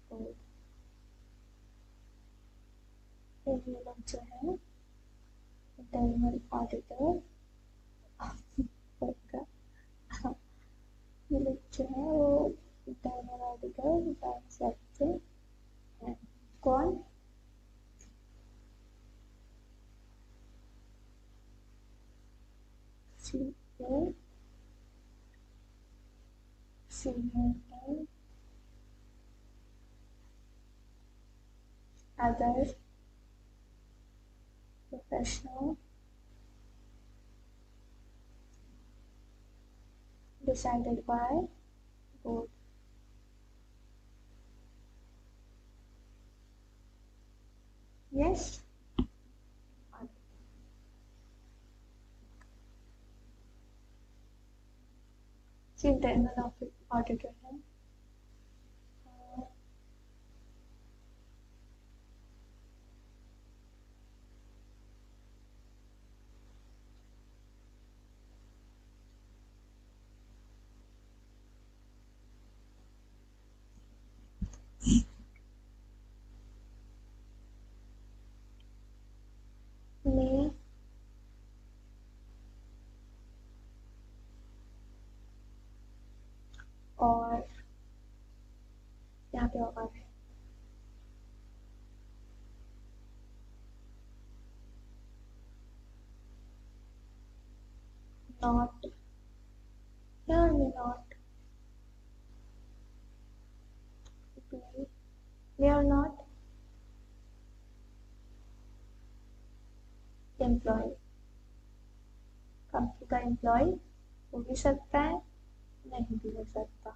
board। ये लोग जो है इंटरनल ऑडिटर का, ये लोग जो है वो इंटरनल ऑडिटर बन सकते हैं। कौन? Senior senior other professional decided by board। Yes? Internal auditor है। में और यहाँ पे or not, here may not be, may or not employ, कंपनी का एम्प्लॉय हो भी सकता है, नहीं भी हो सकता,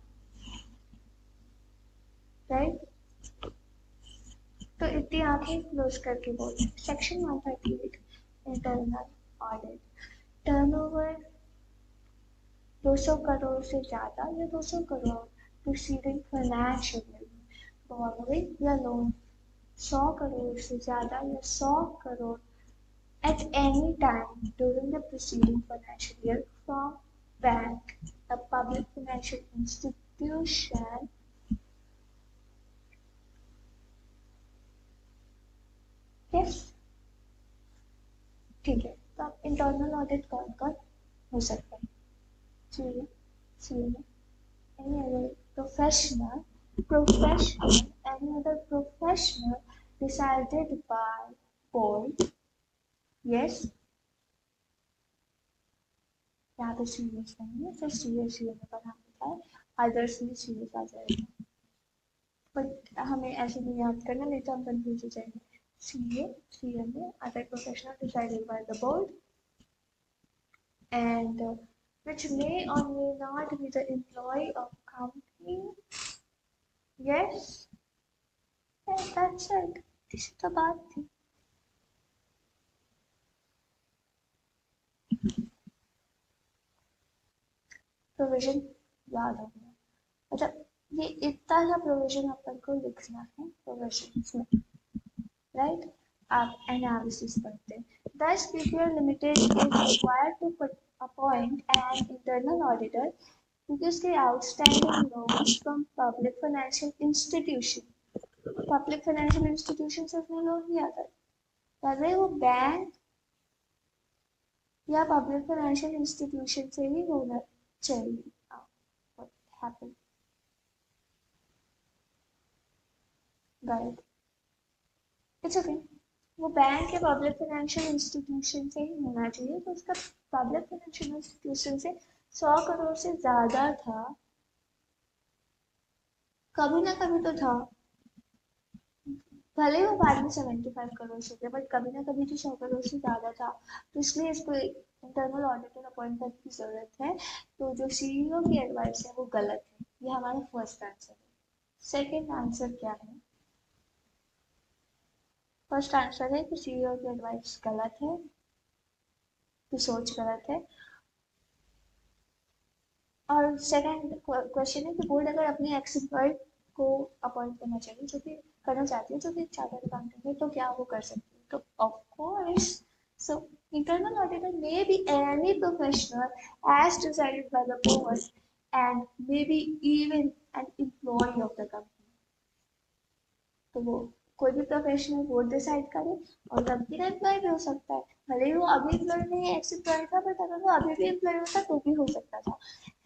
राइट? तो इतनी आंखें क्लोज करके बोले section 138 internal audit. Turnover 200 crore से ज्यादा या 200 करोड़ प्रीसीडिंग फाइनेंशियल ईयर में, बोरोइंग या लोन 100 करोड़ से ज्यादा या 100 crore at any time during the preceding financial year from bank, a public financial institution, yes, ठीक है। तो अब इंटरनल ऑडिट कौन कौन हो सकता है? CA, CA, any other professional, any other professional decided by board, yes, यहाँ पे सीरियस नहीं है, सिर्फ सीरियस में पढ़ा होता है, अदर्स में सीरियस आ जाएगा, बट हमें ऐसे नहीं याद करना, नहीं तो हम कंफ्यूज हो जाएंगे। सीए, सीए में other professional decided by the board and which may or may not be the employee of company, yes, yes, that's it, इसी तो बात थी। प्रोविजन याद हो गया, मतलब ये इतना सा प्रोविजन अपन को लिखना है प्रोविजन में, राइट? आप एनालिसिस करते हैं। Thus, PPR Limited is required to appoint an internal auditor because the outstanding loans from public financial institution, public financial institution से उसने लोन लिया था, चाहे वो बैंक या पब्लिक फाइनेंशियल इंस्टीट्यूशन से ही होना चाहिए। What happened? Right. It's okay. वो बैंक या पब्लिक फाइनेंशियल इंस्टीट्यूशन से ही होना चाहिए, तो उसका पब्लिक फाइनेंशियल इंस्टीट्यूशन से 100 करोड़ से ज्यादा था, कभी ना कभी तो था, भले ही वो बाद में 75 करोड़ से थे, बट कभी ना कभी तो 100 करोड़ से ज्यादा था, तो इसलिए इसको इंटरनल ऑडिटर अपॉइंट करने की जरूरत है। तो जो सीईओ की एडवाइस है वो गलत है, ये हमारा फर्स्ट आंसर है। सेकेंड आंसर क्या है? फर्स्ट आंसर है कि सीईओ की एडवाइस गलत है, कि सोच गलत है। और सेकंड क्वेश्चन है कि बोर्ड अगर अपने एक्स एम्प्लॉय को अपॉइंट करना चाहिए, जो कि करना चाहती है, जो कि चार्टर्ड अकाउंटेंट है, तो क्या वो कर सकती है? तो of course, so internal auditor may be any professional as decided by the board and maybe even an employee of the company. तो वो कोई भी प्रोफेशनल बोर्ड डिसाइड करे, और कंपनी का एम्प्लॉय भी हो सकता है। भले ही वो अभी एम्प्लॉय नहीं, एक्स एम्प्लॉय था, बट अगर वो अभी भी एम्प्लॉय होता तो भी हो सकता था।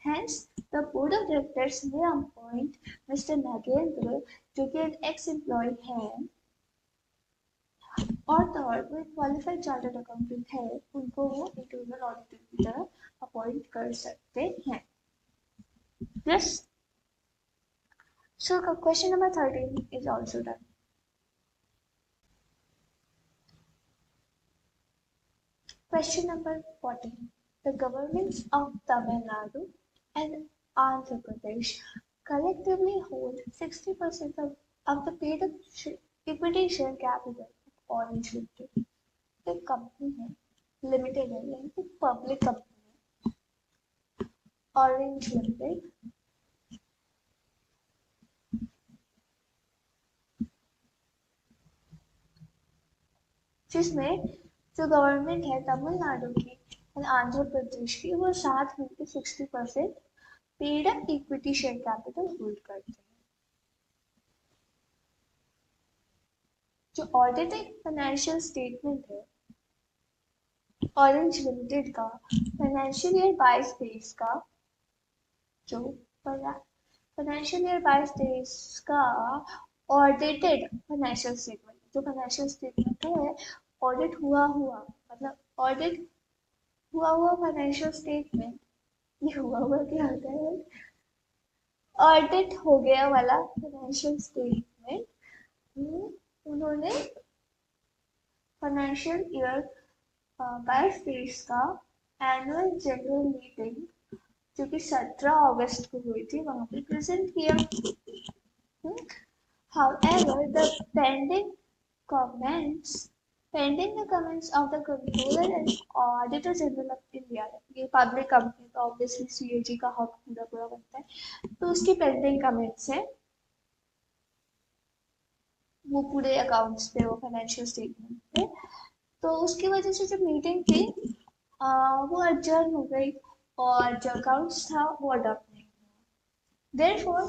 Hence, the board of directors may appoint Mr. Nagendra, जो कि एक एक्स एम्प्लॉय है, और तो और वो क्वालिफाइड चार्टर्ड अकाउंटेंट है, उनको वो इंटरनल ऑडिटर की तरह अपॉइंट कर सकते हैं। Yes, so question number 13 is also done. Question number 14. The governments of Tamil Nadu and Andhra Pradesh collectively hold 60% of the paid up equity share capital of Orange Limited. एक company है, limited है, यानी कि public company है, orange limited, जिसमें जो government है तमिलनाडु की और आंध्र प्रदेश की, वो साथ मिलकर 60% paid up equity share capital hold करते हैं। जो ऑडिटेड फाइनेंशियल स्टेटमेंट है ऑरेंज लिमिटेड का, फाइनेंशियल ईयर 22-23 का, जो फाइनेंशियल ईयर 22-23 का ऑडिटेड फाइनेंशियल स्टेटमेंट, जो फाइनेंशियल स्टेटमेंट है ऑडिट हुआ हुआ, मतलब ऑडिट हुआ हुआ फाइनेंशियल स्टेटमेंट, ये हुआ हुआ क्या होता है, ऑडिट हो गया वाला फाइनेंशियल स्टेटमेंट उन्होंने फाइनेंशियल ईयर 22-23 का एनुअल जनरल मीटिंग, जो कि 17 अगस्त को हुई थी, वहां पे प्रेजेंट किया। However, the pending the comments of the Comptroller and Auditor General of India, ये पब्लिक कंपनी तो ऑब्वियसली सीएजी का हक पूरा पूरा बनता है, तो उसकी पेंडिंग कमेंट्स है वो पूरे अकाउंट्स पे, वो फाइनेंशियल स्टेटमेंट पे। तो उसकी वजह से जो मीटिंग थी वो अडजर्न हो गई, और जो अकाउंट्स था वो अडॉप्ट नहीं हुआ। देयरफॉर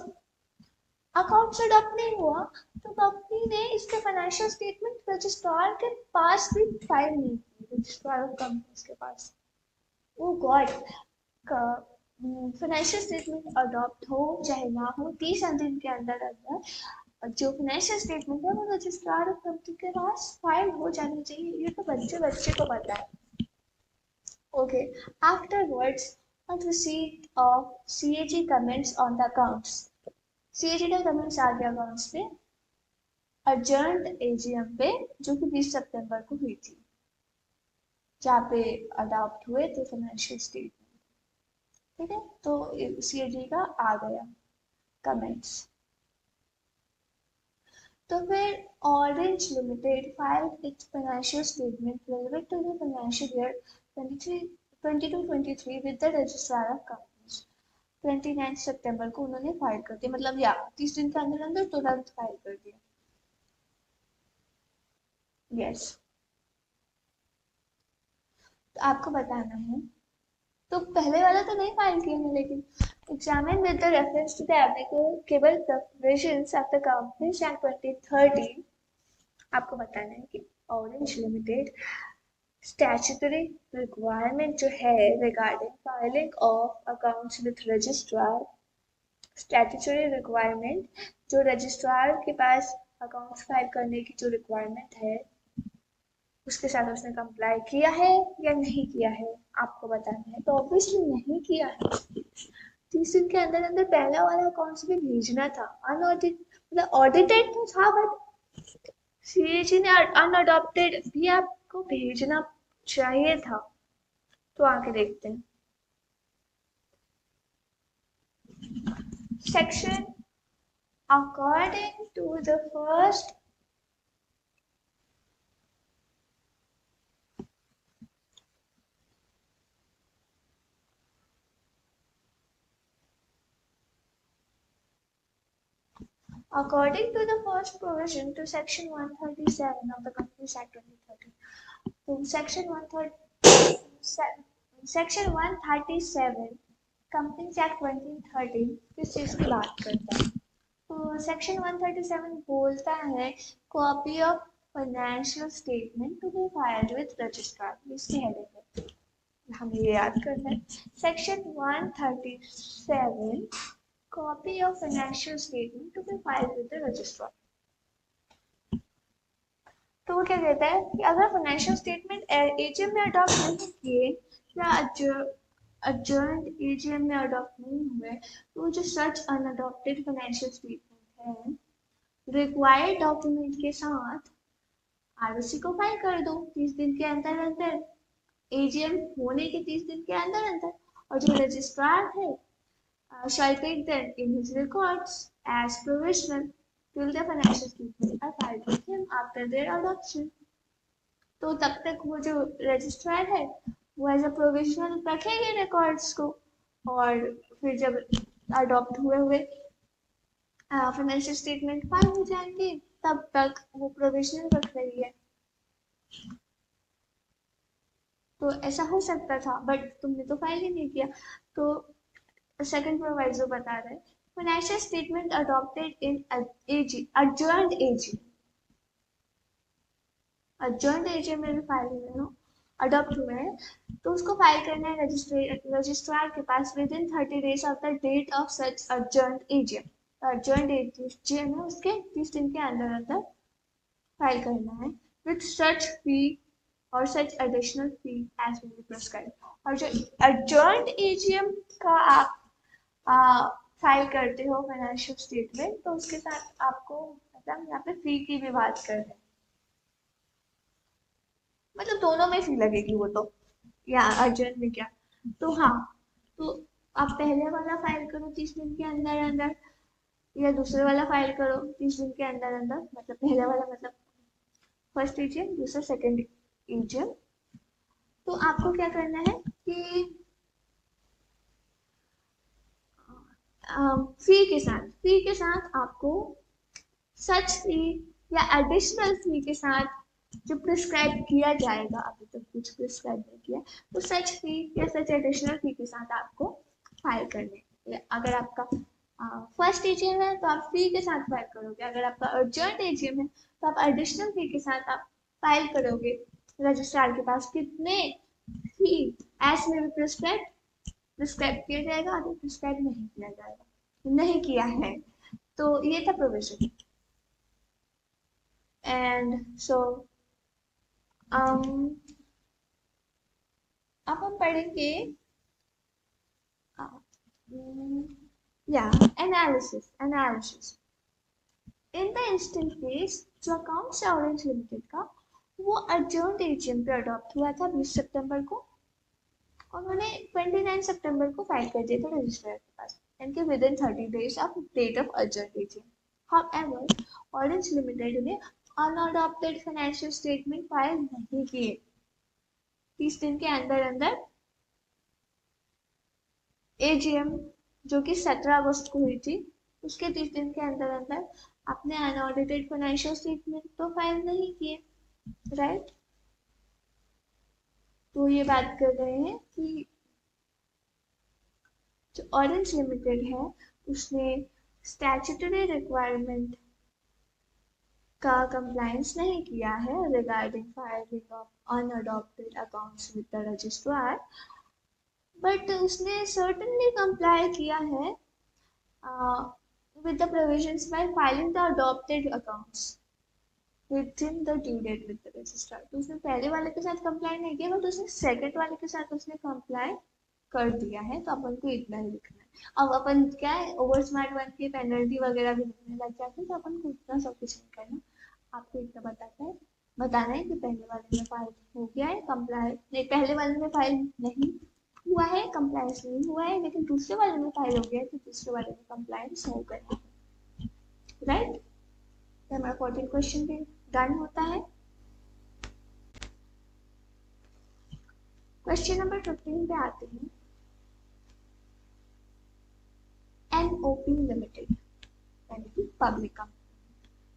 अकाउंट्स अडॉप्ट नहीं हुआ, तो कंपनी ने इसके फाइनेंशियल स्टेटमेंट रजिस्ट्रार के पास भी फाइल नहीं की, रजिस्ट्रार ऑफ कंपनीज के पास। ओ गॉड, फाइनेंशियल स्टेटमेंट अडॉप्ट हो चाहे ना हो, 30 दिन के अंदर अंदर जो फाइनेंशियल स्टेटमेंट है वो रजिस्ट्रार ऑफ कंपनी के पास फाइल हो जानी चाहिए। ये तो बच्चे बच्चे को पता है। Okay, afterwards, on receipt of CAG comments on the accounts, CAG का comments आ गया accounts पे, adjourned AGM पे, जो कि 20 सितंबर को हुई थी, जहाँ पे अडॉप्ट हुए थे फाइनेंशियल स्टेटमेंट। ठीक है, तो CAG का आ गया कमेंट्स। तो फिर orange limited filed its financial statement related to the financial year 22-23 with the registrar of companies. 29 सितंबर को उन्होंने फाइल कर दिया, मतलब या 30 दिन के अंदर अंदर तुरंत फाइल कर दिया। यस, तो आपको बताना है, तो पहले वाला तो नहीं फाइल किया है, लेकिन examine with the reference to the applicable provisions of the Companies Act 2013, आपको बताना है कि ऑरेंज लिमिटेड स्टैट्यूटरी रिक्वायरमेंट जो है regarding filing of accounts with registrar, statutory requirement जो रजिस्ट्रार के पास अकाउंट्स फाइल करने की जो रिक्वायरमेंट है, उसके साथ उसने कंप्लाई किया है या नहीं किया है, आपको बताना है। तो ऑब्वियसली नहीं किया है, 30 दिन के अंदर अंदर पहला वाला अकाउंट्स भी भेजना था। अनऑडिट मतलब ऑडिटेड तो था, बट सीएजी ने अनअडॉप्टेड भी आपको भेजना चाहिए था। तो आगे देखते हैं section according to the first according to the first provision to section 137 of the Companies Act 2013. तो section 137 कंपनीज एक्ट 2013 किस चीज की बात करता है? तो सेक्शन 137 बोलता है copy of financial statement to be filed with registrar. इसकी हेडिंग है, हमें ये याद करना है। Section 137 copy of financial statement to be filed with the registrar. तो वो क्या कहता है कि अगर फाइनेंशियल स्टेटमेंट एजीएम में अडॉप्ट नहीं किए या adjourned एजीएम में अडॉप्ट नहीं हुए, तो जो सच अनअडॉप्टेड फाइनेंशियल स्टेटमेंट है रिक्वायर्ड डॉक्यूमेंट के साथ आरओसी को फाइल कर दो 30 दिन के अंदर अंदर, एजीएम होने के 30 दिन के अंदर अंदर। और जो रजिस्ट्रार है shall take them in his records as provisional till the financial statements are filed with him after their adoption. तो तब तक वो जो रजिस्ट्रार है वो एज अ प्रोविजनल रखेंगे रिकॉर्ड्स को, और फिर जब अडॉप्ट हुए हुए फाइनेंशियल स्टेटमेंट फाइल हो जाएंगे तब तक वो प्रोविजनल रख रही है। तो ऐसा हो सकता था बट तुमने तो फाइल ही नहीं किया। तो सेकंड प्रोवाइजो बता रहे financial statement adopted in AG adjourned AG adjourned एजी में भी फाइल हुए हो अडॉप्ट हुए हैं तो उसको फाइल करना है रजिस्ट्रार के पास within 30 days of the date of such adjourned AGM. adjourned AGM है उसके 30 दिन के अंदर अंदर फाइल करना है विद सच फी और such additional fee as will be prescribed. और जो adjourned एजीएम का आप फाइल करते हो फाइनेंशियल स्टेटमेंट तो उसके साथ आपको मतलब यहाँ पे फी की भी बात कर रहे हैं, मतलब दोनों में फी लगेगी वो तो, या अर्जेंट में क्या। तो हाँ, तो आप पहले वाला फाइल करो 30 दिन के अंदर अंदर या दूसरे वाला फाइल करो 30 दिन के अंदर अंदर, मतलब पहले वाला मतलब फर्स्ट एजीएम दूसरा सेकंड एजीएम। तो आपको क्या करना है कि फी के साथ आपको सच फी या एडिशनल फी के साथ जो प्रिस्क्राइब किया जाएगा, अभी तक कुछ प्रिस्क्राइब नहीं किया, तो सच फी या सच एडिशनल फी के साथ आपको फाइल करने। अगर आपका फर्स्ट एजीएम है तो आप फी के साथ फाइल करोगे, अगर आपका अर्जेंट एजीएम है तो आप एडिशनल फी के साथ आप फाइल करोगे रजिस्ट्रार के पास। कितने फी एज में भी प्रिस्क्राइब किया जाएगा, अगर प्रिस्क्राइब नहीं किया जाएगा, नहीं किया है। तो ये था प्रोविजन। एंड सो अब हम पढ़ेंगे या analysis in the instant case जो अकाउंट है ऑरेंज लिमिटेड का, वो adjourned एजीएम पे अडॉप्ट हुआ था 20 सितंबर को, उन्होंने 29 सितंबर को फाइल कर दिया था रजिस्ट्रार के पास इनके within 30 days of date of adjourned AGM. However, orange limited ने अनअडॉप्टेड फाइनेंशियल स्टेटमेंट फाइल नहीं किए 30 दिन के अंदर अंदर। एजीएम जो कि 17 अगस्त को हुई थी उसके 30 दिन के अंदर अंदर आपने अनऑडिटेड फाइनेंशियल स्टेटमेंट तो फाइल नहीं किए, राइट। तो ये बात कर रहे हैं कि जो ऑरेंज लिमिटेड है उसने स्टैट्यूटरी रिक्वायरमेंट का कंप्लायंस नहीं किया है regarding filing of unadopted accounts with the registrar, but उसने सर्टेनली कंप्लाई किया है with the provisions by filing the adopted accounts within the due date with the registrar। तो उसने पहले वाले के साथ कंप्लाई नहीं किया बट उसने सेकंड वाले के साथ उसने कंप्लाई कर दिया है तो अपन को इतना ही लिखना है। अब अपन क्या है ओवर स्मार्ट वन की पेनल्टी वगैरह भी लिखने लग जाते हैं तो अपन को इतना सब कुछ नहीं करना। आपको इतना बताना है कि पहले वाले में फाइल हो गया है कंप्लायंस नहीं, पहले वाले में फाइल नहीं हुआ है कंप्लायंस नहीं हुआ है, लेकिन दूसरे वाले में फाइल हो गया है तो दूसरे वाले में कंप्लायंस हो गया है। राइट, तो हमारा 14 क्वेश्चन भी डन होता है। क्वेश्चन नंबर 15 पे आते हैं। एनओपी लिमिटेड यानी कि पब्लिक कंपनी,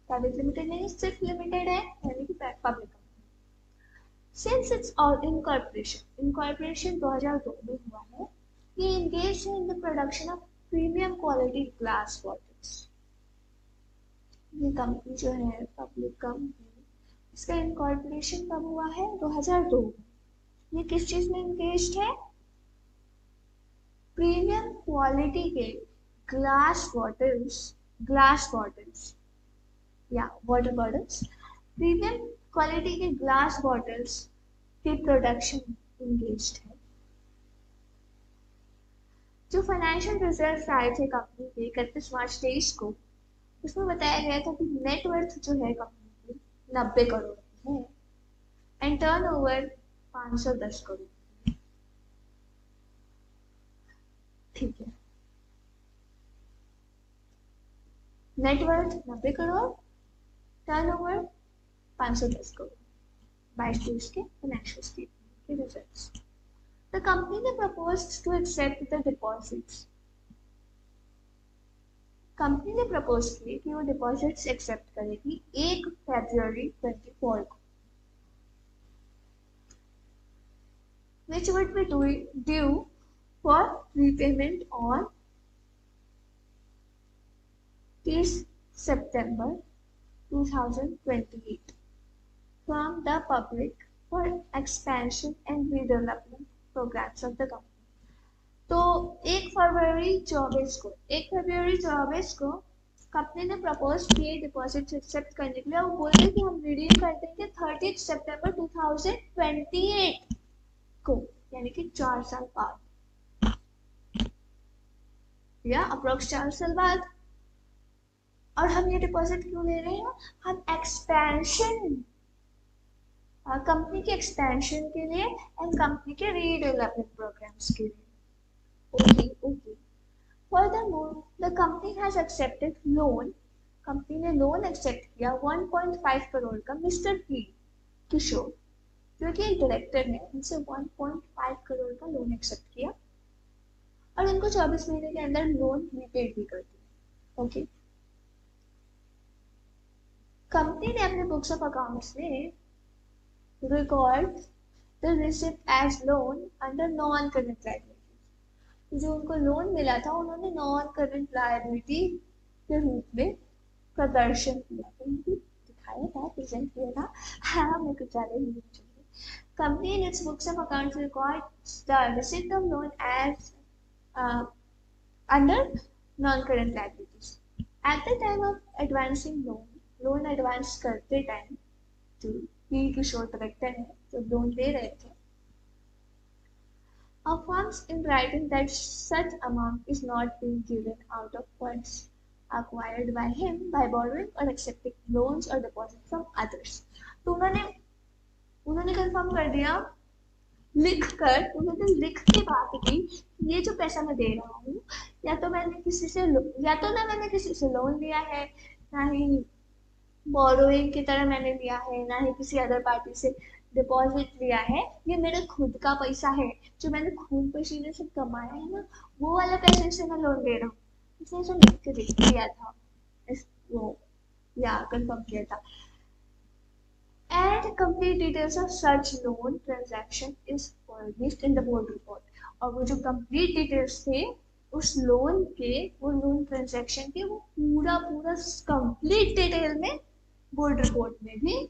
प्राइवेट लिमिटेड नहीं सिर्फ लिमिटेड है यानी कि public company. Since it's all incorporation 2002 में हुआ है, ये engaged in the production of premium quality glass bottles। ये कंपनी जो है पब्लिक कंपनी, इसका इनकॉर्पोरेशन कब हुआ है 2002 में। ये किस चीज में engaged है, प्रीमियम क्वालिटी के ग्लास बॉटल्स या वाटर बॉटल्स, प्रीमियम क्वालिटी के ग्लास बॉटल्स के प्रोडक्शन engaged है। जो फाइनेंशियल रिजल्ट आए थे कंपनी के 31 मार्च 23 को, उसमें बताया गया था कि नेटवर्थ जो है कंपनी की 90 करोड़ है एंड टर्नओवर 510 करोड़। ठीक है, नेटवर्थ 90 करोड़, टर्नओवर 510 करोड़ 22-23 के फाइनेंशियल स्टेटमेंट के results. The company proposed to accept the deposits। Company ने प्रपोज किए कि वो डिपॉजिट्स एक्सेप्ट करेगी 1 फरवरी 24 को, which would be due for repayment on 30 September 2028 from the public for expansion and redevelopment programs of the company। तो 1 फरवरी 24 को company ने propose किए डिपॉजिट एक्सेप्ट करने के लिए। वो बोल रहे कि हम रिडीम कर देंगे 30 सितंबर 2028 को, यानी कि 4 साल बाद या अप्रोक्स 4 साल बाद। और हम ये डिपॉजिट क्यों ले रहे हैं, हम एक्सपेंशन कंपनी के एक्सपेंशन के लिए एंड कंपनी के रीडेवलपमेंट प्रोग्राम्स के लिए। Okay. Furthermore, the company has accepted loan। Company ने लोन एक्सेप्ट किया 1.5 करोड़ का मिस्टर पी किशोर जो कि एक डायरेक्टर है, उनसे 1.5 करोड़ का लोन एक्सेप्ट किया और उनको 24 महीने के अंदर लोन रीपेड भी कर दिया। ओके, कंपनी ने अपने बुक्स ऑफ अकाउंट्स में record the receipt as loan under non current liability. जो उनको लोन मिला था उन्होंने नॉन करंट लायबिलिटी के रूप में प्रदर्शन किया था, दिखाया था, प्रेजेंट किया था। हाँ, मैं कुछ ज़्यादा नहीं चाहिए। Company in its books of accounts records the receipt of loan as under non current liabilities. At the time of advancing loan advance करते टाइम जो पी किशोर डायरेक्टर है जो लोन दे रहे थे, affirms in writing that such amount is not being given out of funds acquired by him by borrowing or accepting loans or deposits from others। तो उन्होंने confirm कर दिया उन्होंने लिख के बात की ये जो पैसा मैं दे रहा हूँ या तो ना मैंने किसी से लोन लिया है, ना ही बोरोइंग की तरह मैंने लिया है, ना ही किसी अदर पार्टी से डिपॉजिट लिया है। ये मेरे खुद का पैसा है जो मैंने खून पसीने से कमाया है ना, वो वाला पैसे से मैं लोन दे रहा हूँ। इसने जो लिख के दिया था वो या कंफर्म किया था। And complete details of such loan transaction is furnished in the board report। और वो जो complete details थे उस लोन के, वो लोन ट्रांजैक्शन के, वो पूरा कंप्लीट डिटेल में बोर्ड रिपोर्ट में भी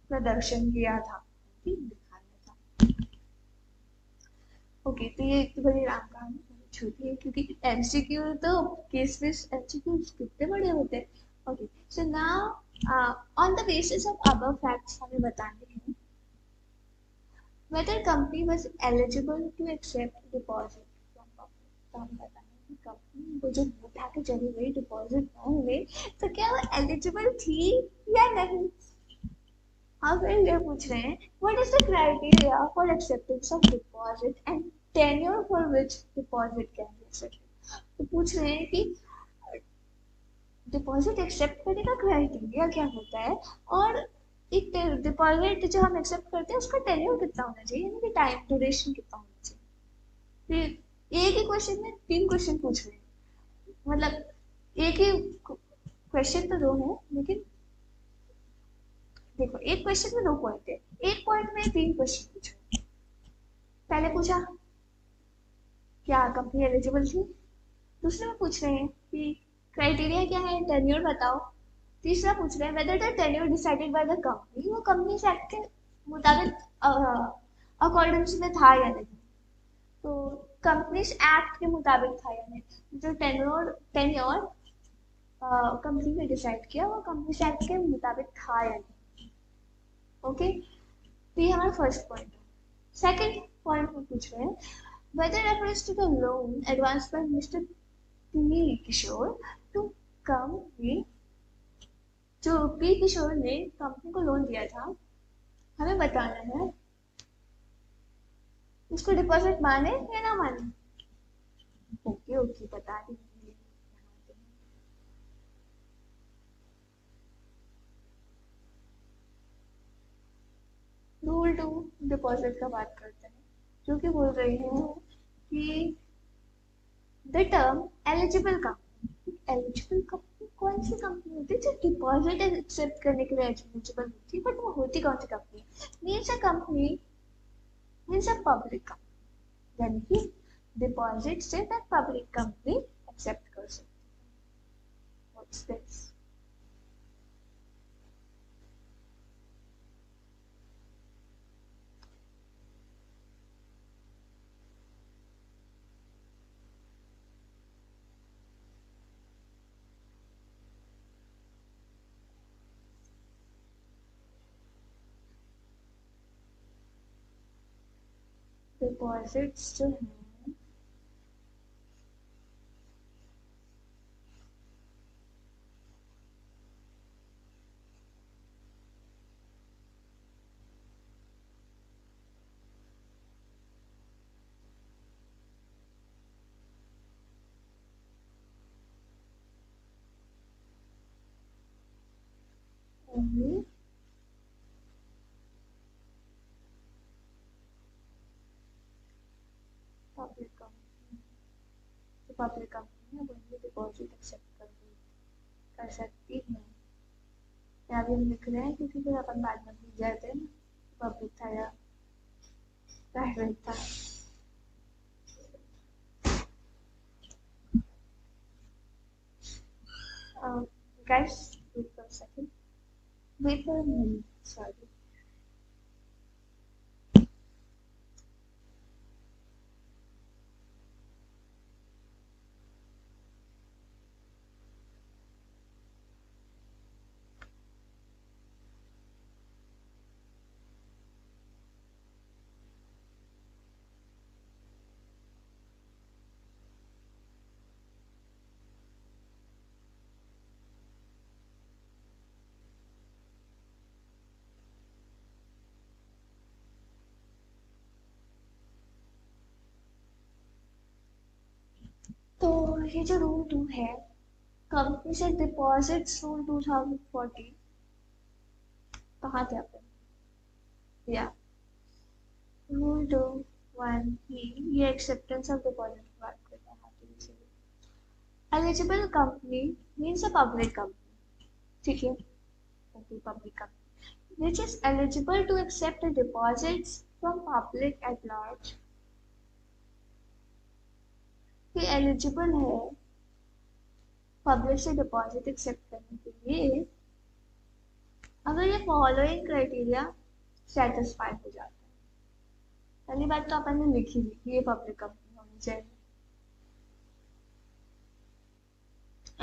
प्रदर्शन किया था, दिखाया था। ओके, तो ये एक बड़ी राम कहानी छोटी है क्योंकि एमसीक्यू तो केस बेस्ड एमसीक्यू कितने बड़े होते हैं। Okay, so now on the basis of above facts हमें बताने हैं whether company was eligible to accept deposit काम बताना कि कंपनी को जो उठा के चली गई डिपॉजिट मांग ले, तो क्या वो एलिजिबल थी या नहीं। अब फिर ये पूछ रहे हैं what is the criteria for acceptance of deposit and tenure for which deposit can be accepted. तो पूछ रहे हैं कि डिपॉजिट एक्सेप्ट करने का क्राइटेरिया क्या होता है, और एक डिपॉजिट जो हम एक्सेप्ट करते हैं उसका टेन्योर कितना होना चाहिए, यानी कि टाइम ड्यूरेशन कितना होना चाहिए। फिर एक ही क्वेश्चन में तीन क्वेश्चन पूछ रहे हैं, मतलब एक ही क्वेश्चन तो दो है, लेकिन देखो एक क्वेश्चन में दो पॉइंट है, एक पॉइंट में तीन क्वेश्चन पूछे। पहले पूछा क्या कंपनी एलिजिबल थी, दूसरे में पूछ रहे हैं कि क्राइटेरिया क्या है, टेन्योर बताओ। तीसरा पूछ रहे हैं whether the tenure decided by the company वो कंपनी एक्ट के मुताबिक अकॉर्डेंस में था या नहीं। तो कंपनीज एक्ट के मुताबिक था या नहीं, जो टेन्योर टेन्योर कंपनी ने डिसाइड किया वो कंपनीज एक्ट के मुताबिक था या नहीं। ओके, तो ये हमारा फर्स्ट पॉइंट है। सेकंड पॉइंट में पूछ रहे हैं whether refers to the loan advanced by Mr. P. Kishore to company, जो पी किशोर ने कंपनी को लोन दिया था, हमें बताना है उसको डिपॉजिट माने या ना माने। ओके ओके बता दीजिए। रूल टू डिपॉजिट का बात करते हैं, जो कि बोल रही है कि the term eligible company, eligible company कौन सी कंपनी होती है जो डिपॉजिट एक्सेप्ट करने के लिए एलिजिबल होती है, बट वो होती कौन सी कंपनी है। Means a company means a public company, यानी कि deposit say that public company accept कर सकती है। What's this. डिपॉजिट्स जो हैं only पब्लिक कंपनी, तो public company only deposit accept कर सकती है। यहाँ भी हम लिख रहे हैं क्योंकि फिर अपन बाद में भूल जाते हैं ना पब्लिक था या प्राइवेट था। Guys, wait for a second. Wait for a minute. Sorry. तो ये जो रूल 2 है, कंपनी से डिपॉजिट्स रूल 2014, कहाँ थे अपन, या रूल 2 1 ये एक्सेप्टेंस ऑफ डिपॉजिट की बात करते हैं। एलिजिबल कंपनी मीन्स अ पब्लिक कंपनी, ठीक है, okay public company which is eligible to accept the deposits from public at large, कि एलिजिबल है पब्लिक से डिपॉजिट एक्सेप्ट करने के लिए अगर ये फॉलोइंग क्राइटेरिया सेटिस्फाई हो जाता है। पहली बात तो अपन ने लिखी ली कि ये पब्लिक कंपनी होनी चाहिए,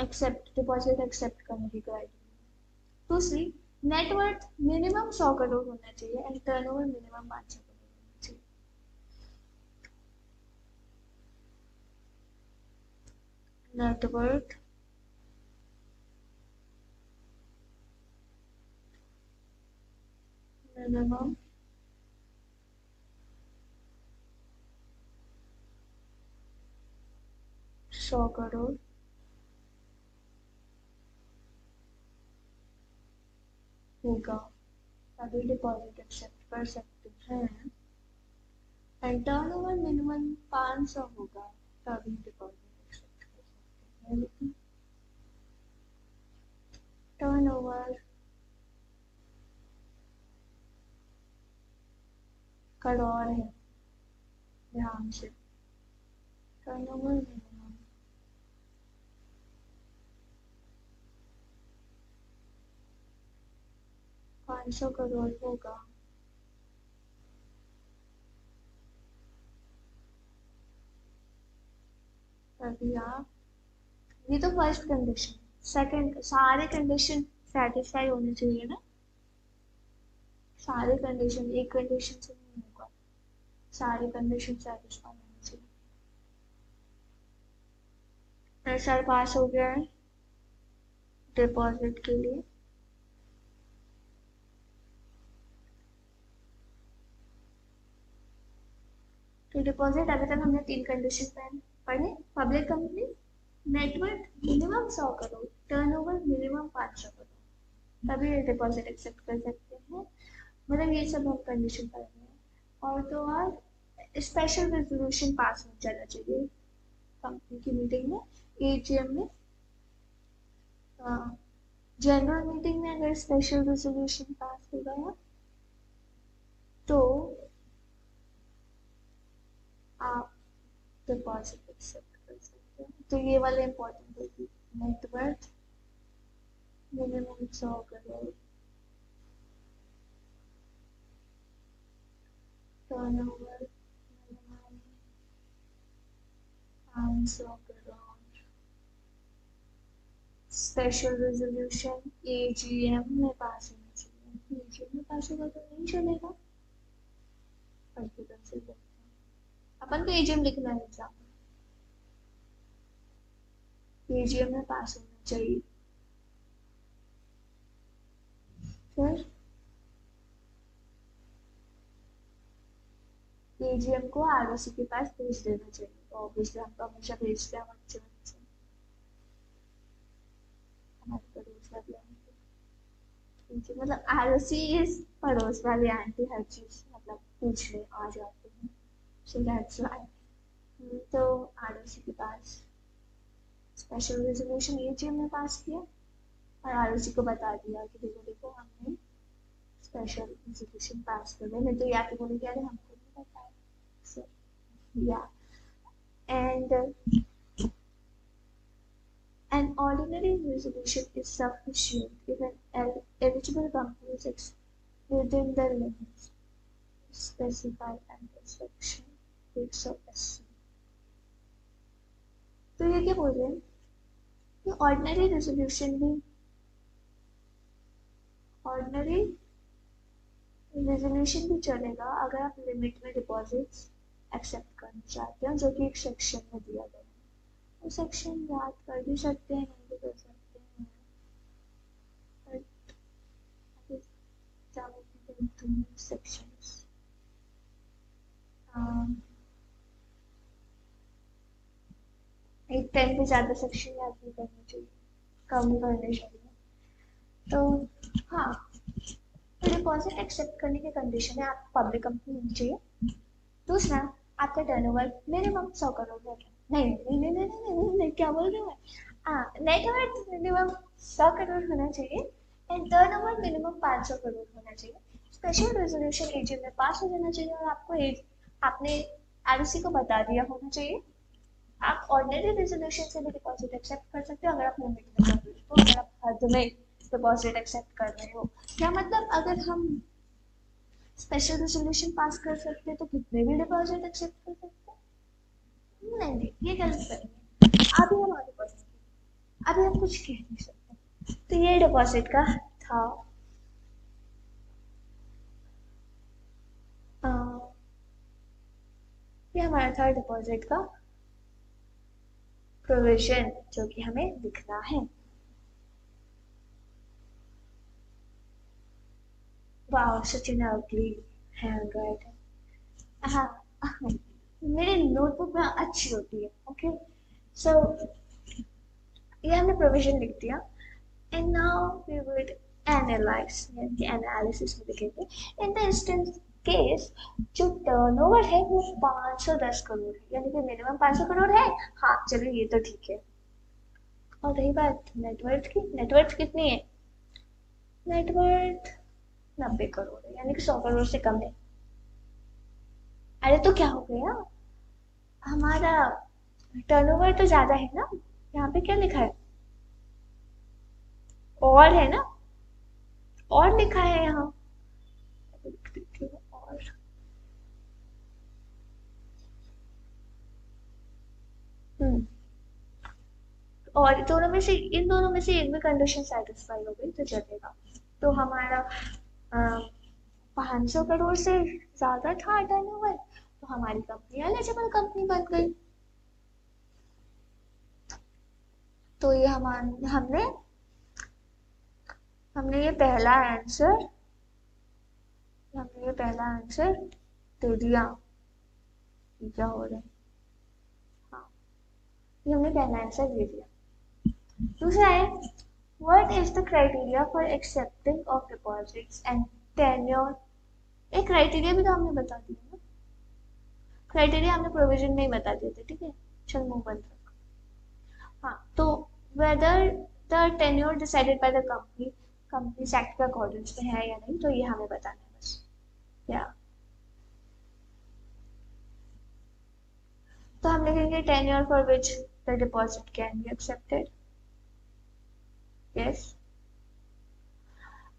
एक्सेप्ट डिपॉजिट एक्सेप्ट करने की क्राइटेरिया। दूसरी, नेटवर्थ मिनिमम 100 करोड़ होना चाहिए एंड टर्नओवर मिनिमम 500 करोड़ होना चाहिए। नेटवर्थ मिनिमम 100 करोड़ होगा तभी डिपॉजिट एक्सेप्ट कर सकते हैं। एंड टर्नओवर मिनिमम 500 होगा तभी डिपॉजिट एक्सेप्ट कर सकते हैं। लेकिन टर्नओवर करोड़ है, ध्यान से। टर्नओवर मिनिमम 500 करोड़ होगा तभी आप, ये तो फर्स्ट कंडीशन। सेकंड, सारे कंडीशन सेटिस्फाई होने चाहिए ना, सारे कंडीशन, एक कंडीशन से नहीं होगा, सारे कंडीशन सेटिस्फाई होने चाहिए। प्रेशर पास हो गया है डिपॉजिट के लिए। तो डिपॉजिट अभी तक हमने 3 कंडीशन पढ़े। Public company, net worth minimum 100 crore, turnover minimum 500 crore, तभी ये डिपॉजिट एक्सेप्ट कर सकते हैं। मतलब ये सब हम कंडीशन पढ़ रहे हैं। और तो और स्पेशल रेजोल्यूशन पास हो जाना चाहिए कंपनी की मीटिंग में, एजीएम में। जनरल मीटिंग में अगर स्पेशल रेजोल्यूशन पास हो गया तो आप डिपॉजिट एक्सेप्ट कर सकते हैं। तो ये वाले इंपॉर्टेंट होगी, net worth minimum 100 crore, turnover minimum 500 crore, special resolution AGM में पास होना चाहिए। एजीएम में पास होगा तो नहीं चलेगा, पढ़ते कंसिडर करते हैं अपन को। एजीएम लिखना है एग्जाम में, एजीएम में पास होना चाहिए। फिर एजीएम को आरओसी के पास भेज देना चाहिए। तो ऑब्वियसली हम तो हमेशा भेजते हैं बच्चे बच्चे, हमारे पड़ोस वाली आंटी। मतलब आरओसी इज पड़ोस वाली आंटी, हर चीज मतलब पूछने आ जाते हैं। So that's why. तो आरओसी के पास स्पेशल रेजोल्यूशन एजीएम में पास किया और आरओसी को बता दिया कि देखो देखो हमने स्पेशल रेजोल्यूशन पास कर दिया। नहीं तो या तो बोले कि अरे हमको नहीं पता है। सो या and an ordinary resolution is sufficient if an eligible company is within the limits specified under section 180। तो ये क्या बोल रहे हैं कि ऑर्डिनरी रेजोल्यूशन भी चलेगा अगर आप लिमिट में डिपॉजिट्स एक्सेप्ट करना चाहते हैं, जो कि एक सेक्शन में दिया गया है। वो सेक्शन याद कर भी सकते हैं, नहीं भी कर सकते हैं, sections एक 10 पे ज्यादा सेक्शन याद नहीं करना चाहिए, कम करने चाहिए। तो हाँ, तो डिपॉजिट एक्सेप्ट करने की कंडीशन है आप पब्लिक कंपनी होनी चाहिए। दूसरा, आपका टर्नओवर मिनिमम 100 करोड़ है। नहीं नहीं नहीं नहीं नहीं नहीं नहीं, क्या बोल रहे हो? हाँ, नेटवर्थ मिनिमम 100 करोड़ होना चाहिए एंड टर्नओवर मिनिमम 500 करोड़ होना चाहिए। स्पेशल रेजोल्यूशन एजीएम में पास हो जाना चाहिए और आपको आपने आरओसी को बता दिया होना चाहिए। आप ऑर्डिनरी रेजोल्यूशन से भी डिपॉजिट एक्सेप्ट कर सकते हो अगर आप लिमिट में कर रहे हो, तो अगर आप हद में डिपॉजिट एक्सेप्ट कर रहे हो। क्या मतलब, अगर हम स्पेशल रेजोल्यूशन पास कर सकते हैं तो कितने भी डिपॉजिट एक्सेप्ट कर सकते हैं? नहीं नहीं, ये गलत करेंगे। अभी हमारे पास, अभी हम कुछ कह नहीं सकते। तो ये डिपॉजिट का था। ये हमारा था डिपॉजिट का प्रोविजन जो कि हमें लिखना है। Wow such an ugly handwriting। हाँ मेरी नोटबुक में अच्छी होती है। ओके सो ये हमने प्रोविजन लिख दिया and now we would analyse, यानी एनालिसिस में लिखेंगे इन द इंस्टेंस केस जो टर्नओवर है वो 510 करोड़ है, यानी कि मिनिमम 500 करोड़ है। हाँ चलो ये तो ठीक है। और रही बात नेटवर्थ की, नेटवर्थ कितनी है? नेटवर्थ 90 करोड़ है, यानी कि 100 करोड़ से कम है। अरे तो क्या हो गया, हमारा टर्नओवर तो ज्यादा है ना। यहाँ पे क्या लिखा है? और है ना, और लिखा है यहाँ। और हम्म और दोनों में से, इन दोनों में से एक भी कंडीशन सेटिस्फाई हो गई तो चलेगा। तो हमारा 500 करोड़ से ज्यादा था टर्नओवर, तो हमारी कंपनी एलिजिबल कंपनी बन गई। तो ये हमने हमने ये पहला आंसर हमने ये पहला आंसर दे दिया। ये क्या हो रहा है? हाँ ये हमने पहला आंसर दे दिया। दूसरा है what is the criteria for accepting of deposits and tenure. एक क्राइटेरिया भी तो हमने बता दिया ना, क्राइटेरिया हमने प्रोविजन में ही बता दिए थे। ठीक है चल मुंह बंद रख। हाँ तो whether the tenure decided by the company company act के अकॉर्डिंग्स में है या नहीं, तो ये हमें बताना है बस। या तो हम लिखेंगे tenure for which the deposit can be accepted. Yes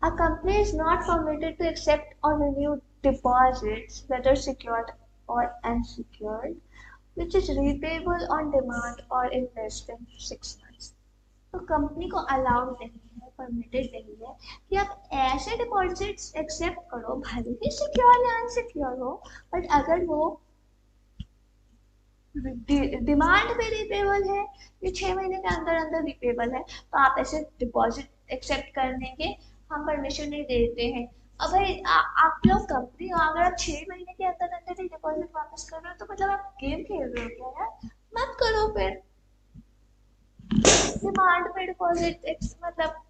a company is not permitted to accept or renew deposits, whether secured or unsecured, which is repayable on demand or in less than 6 months। तो company को allowed नहीं है, permitted नहीं है कि आप ऐसे deposits accept करो भले ही सिक्योर या अनसिक्योर हो, बट अगर वो डिमांड पे रिपेबल है, ये 6 महीने के अंदर अंदर रिपेबल है, तो आप ऐसे डिपॉजिट एक्सेप्ट करने के हम परमिशन नहीं देते हैं। अब भाई आप लोग कंपनी हो, अगर आप 6 महीने के अंदर अंदर ही डिपॉजिट वापस कर रहे हो तो मतलब आप गेम खेल रहे हो क्या यार? मत करो फिर। डिमांड पे डिपॉजिट मतलब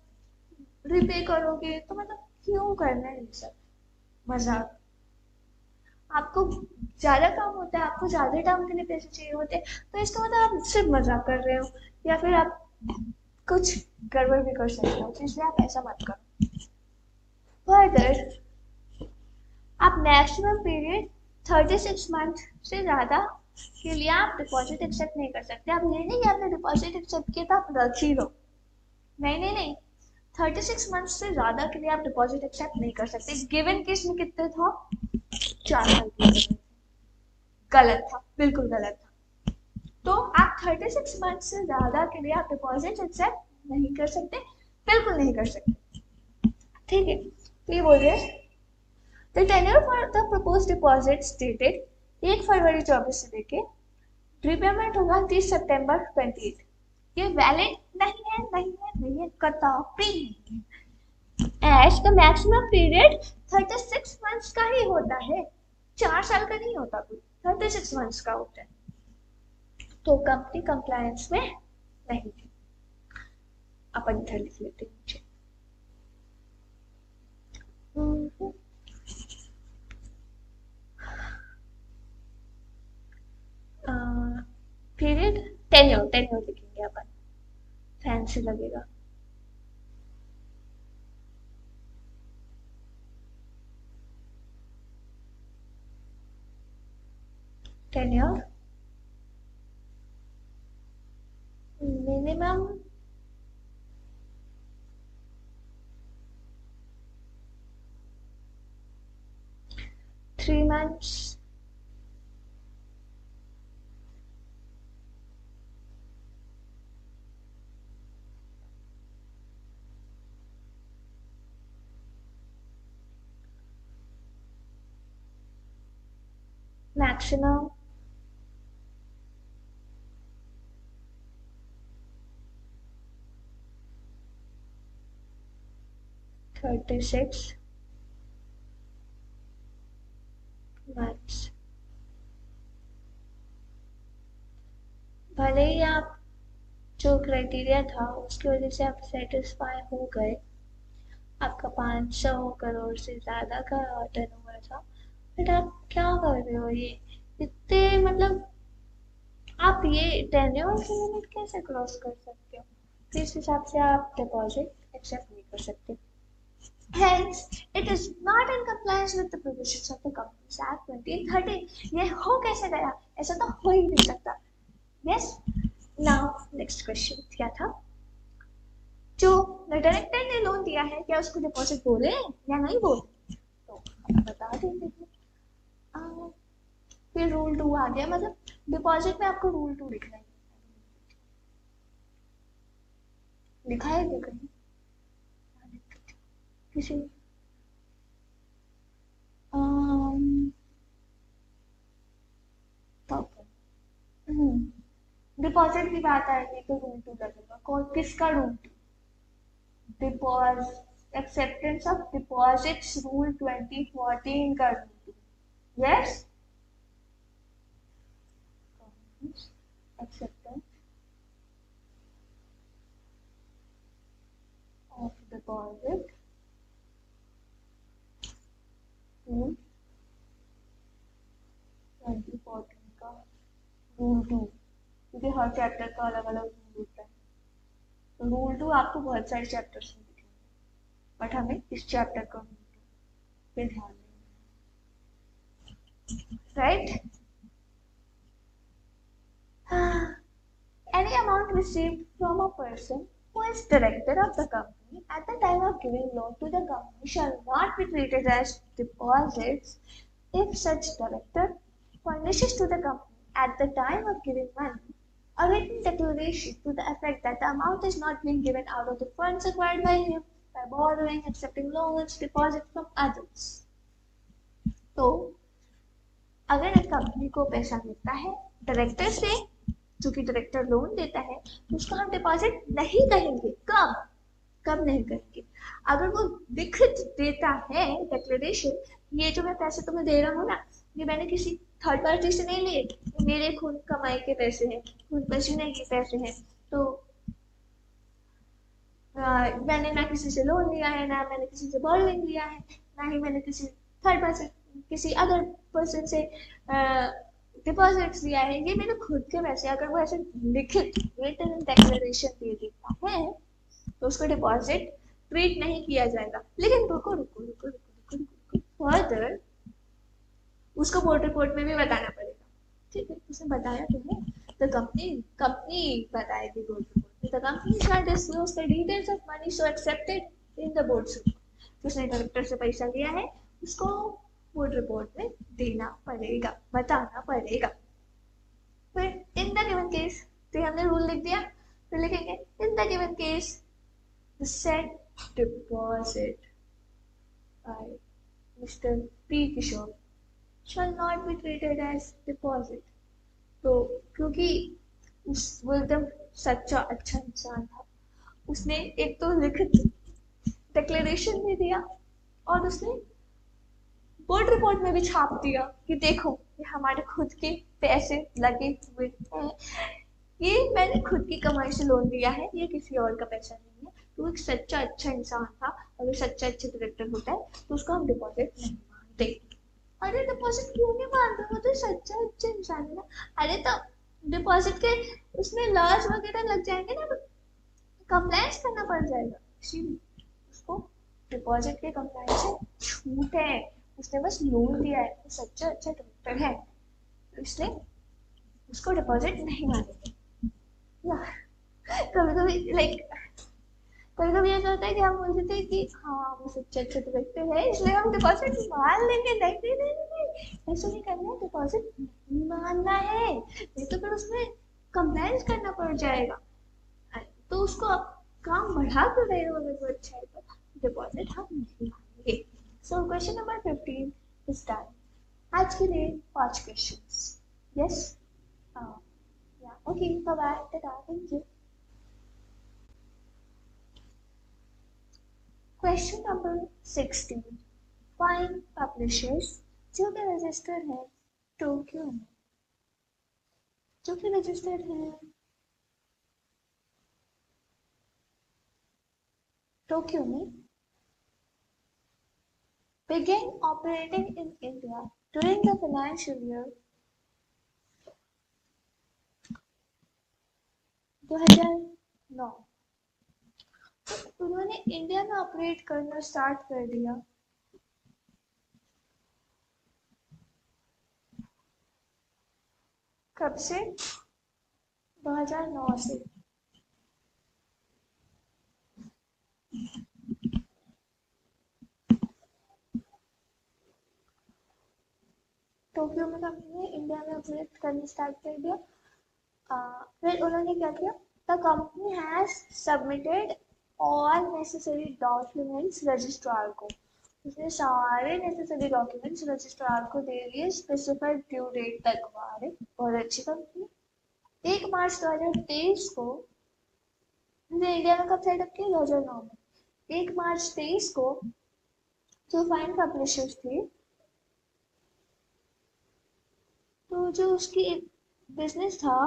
रिपे करोगे तो मतलब क्यों करना है ये सब मजाक। आपको ज्यादा काम होता है, आपको ज्यादा टाइम के लिए पैसे चाहिए होते हैं, तो इसका मतलब आप सिर्फ मजाक कर रहे हो या फिर आप कुछ गड़बड़ भी कर सकते हो, तो इसलिए आप ऐसा मत करो। फर्दर आप मैक्सिमम पीरियड 36 मंथ से ज्यादा के लिए आप डिपॉजिट एक्सेप्ट नहीं कर सकते। आप ये नहीं कि आपने डिपॉजिट एक्सेप्ट किया था आप रख ही लो, नहीं नहीं नहीं। 36 मंथ से ज्यादा के लिए आप डिपॉजिट एक्सेप्ट नहीं कर सकते। गिवन केस में कितने था? 4 साल के लिए। गलत था, बिल्कुल गलत था। तो आप 36 मंथ से ज्यादा के लिए आप डिपॉजिट एक्सेप्ट नहीं कर सकते, बिल्कुल नहीं कर सकते। ठीक है तो ये बोल रहे हैं the tenure for the propose deposit dated 1 फरवरी 24 से लेके रिपेमेंट होगा 30 सितंबर 28। ये वैलिड नहीं है, नहीं है, नहीं है, कतौती as the maximum period 36 months का ही होता है, 4 साल का नहीं होता, कोई 36 मंथ्स का होता है। तो कंपनी कंप्लायंस में नहीं थी। अपन इधर लिख लेते हैं नीचे। पीरियड टेन्योर टेन्योर लिखेंगे अपन, फैंसी लगेगा। Tenure minimum 3 months, maximum 36 months। भले ही आप जो क्राइटेरिया था उसकी वजह से आप सेटिस्फाई हो गए, आपका 500 करोड़ से ज्यादा का टर्नओवर था, बट आप क्या कर रहे हो ये इतने, मतलब आप ये टेन्योर की लिमिट कैसे क्रॉस कर सकते हो? तो इस हिसाब से आप डिपॉजिट एक्सेप्ट नहीं कर सकते। Hence, it is not in compliance with the provisions of the Companies Act 2013। ये हो कैसे गया? ऐसा तो हो ही नहीं सकता। Yes? Now, next question क्या था? जो डायरेक्टर ने लोन दिया है, क्या उसको डिपॉजिट बोले या नहीं बोले? तो हम बता देंगे। फिर रूल 2 आ गया, मतलब डिपॉजिट में आपको रूल 2 लिखना है। लिखा है क्या कहीं किसी? डिपॉजिट की बात आएगी तो रूल 2 लगेगा। कौन किसका rule 2? Deposit acceptance of deposits rule 2014 का rule 2। Yes, acceptance of deposit rule 2014 का रूल 2, क्योंकि हर चैप्टर का अलग अलग रूल होता है। तो रूल 2 आपको बहुत सारे चैप्टर्स में दिखेंगे, बट हमें इस चैप्टर का रूल 2 पे ध्यान देना, right? Any amount received from a person who is director of the company at the time of giving loan to the company shall not be treated as deposits if such director furnishes to the company at the time of giving money a written declaration to the effect that the amount is not being given out of the funds acquired by him by borrowing, accepting loans, deposits from others। तो अगर एक company को पैसा मिलता है director से, जो कि डायरेक्टर लोन देता है, तो उसको हम डिपॉजिट नहीं कहेंगे। कब कब नहीं कहेंगे? अगर वो लिखित देता है डिक्लेरेशन, ये जो मैं पैसे तुम्हें दे रहा हूँ ना, ये मैंने किसी थर्ड पार्टी से नहीं लिए, मेरे खुद कमाई के पैसे हैं, खुद पसीने के पैसे हैं। तो मैंने ना किसी से लोन लिया है, ना मैंने किसी से बोरोइंग लिया है, ना ही मैंने किसी थर्ड पर्सन, किसी अदर पर्सन से डिपॉजिट्स लिया है। ये मेरे खुद के पैसे। अगर वो ऐसे लिखित रिटन डिक्लेरेशन दे देता है तो उसको डिपॉजिट ट्रीट नहीं किया जाएगा। लेकिन रुको रुको रुको रुको रुको रुको, फर्दर उसको बोर्ड रिपोर्ट में भी बताना पड़ेगा। ठीक है, उसने बताया तुम्हें तो कंपनी बताएगी बोर्ड रिपोर्ट में। The company shall disclose the details of money so accepted in the board report. उसने डायरेक्टर से पैसा लिया है, उसको बोर्ड रिपोर्ट में देना पड़ेगा, बताना पड़ेगा। फिर इन द गिवन केस, तो हमने रूल लिख दिया, फिर लिखेंगे in the given case the said deposit by mister P Kishore shall not be treated as deposit। तो क्योंकि वो एकदम सच्चा अच्छा इंसान था, उसने एक तो लिखित डिक्लेरेशन भी दिया और उसने बोर्ड रिपोर्ट में भी छाप दिया कि देखो ये हमारे खुद के पैसे लगे हुए हैं, ये मैंने खुद की कमाई से लोन लिया है, ये किसी और का पैसा नहीं है। तो एक सच्चा अच्छा इंसान था, अगर सच्चा अच्छा डायरेक्टर होता है तो उसको हम डिपॉजिट नहीं मानते। अरे डिपॉजिट क्यों नहीं मानते? वो तो सच्चा अच्छा इंसान है ना। अरे तो डिपॉजिट के उसमें लॉस वगैरह लग जाएंगे ना, तो कंप्लायंस करना पड़ जाएगा, इसीलिए उसको डिपॉजिट के कंप्लायंस से छूट है। उसने बस लोन दिया है, वो सच्चा अच्छा डायरेक्टर है, तो इसलिए उसको डिपॉजिट नहीं मानेंगे। कभी कभी लाइक कभी कभी ऐसा होता है कि हम बोलते थे कि हाँ वो सच्चे अच्छे डायरेक्टर है इसलिए हम डिपॉजिट मान लेंगे। नहीं नहीं नहीं नहीं, ऐसा नहीं करना है, डिपॉजिट नहीं मानना है, नहीं तो फिर उसमें कंप्लायंस करना पड़ जाएगा। तो उसको आप काम बढ़ा कर रहे हो, अगर वो अच्छा है तो डिपॉजिट हम नहीं मानेंगे। So question number 15 is done. आज के लिए 5 questions. Yes, okay, bye bye, tata, thank you. Question number 16, find publishers जो कि रजिस्टर्ड है टोक्यो में, जो कि रजिस्टर्ड है टोक्यो में, began operating in India during the financial year 2009। उन्होंने इंडिया में ऑपरेट करना स्टार्ट कर दिया कब से? 2009 से। टोक्यो में कंपनी ने इंडिया में ऑपरेट करना स्टार्ट कर दिया। फिर उन्होंने क्या किया? The company has submitted all necessary documents registrar को, उसने सारे नेसेसरी डॉक्यूमेंट्स रजिस्ट्रार को दे दिए स्पेसिफाइड ड्यू डेट तक। वाले बहुत अच्छी कंपनी। 1 मार्च 2023 को हमने इंडिया में कब सेटअप किया? 2009 में। 1 मार्च 23 को जो फाइन पब्लिशर्स थे, तो जो उसकी बिजनेस था,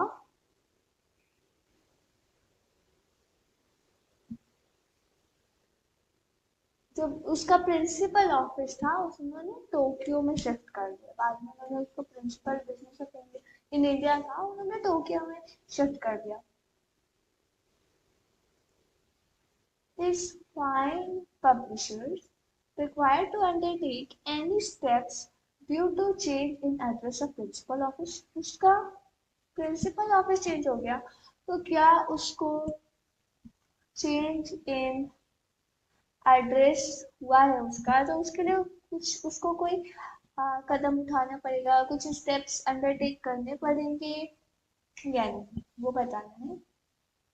जो उसका प्रिंसिपल ऑफिस था उन्होंने टोक्यो में शिफ्ट कर दिया। बाद में उन्होंने उसको principal business of in India था, उन्होंने टोक्यो में शिफ्ट कर दिया। These fine publishers required to undertake any steps due to change in address of principal office। उसका प्रिंसिपल ऑफिस चेंज हो गया, तो क्या उसको चेंज इन एड्रेस हुआ है उसका, तो उसके लिए कुछ उसको कोई कदम उठाना पड़ेगा, कुछ स्टेप्स अंडरटेक करने पड़ेंगे या नहीं, वो बताना है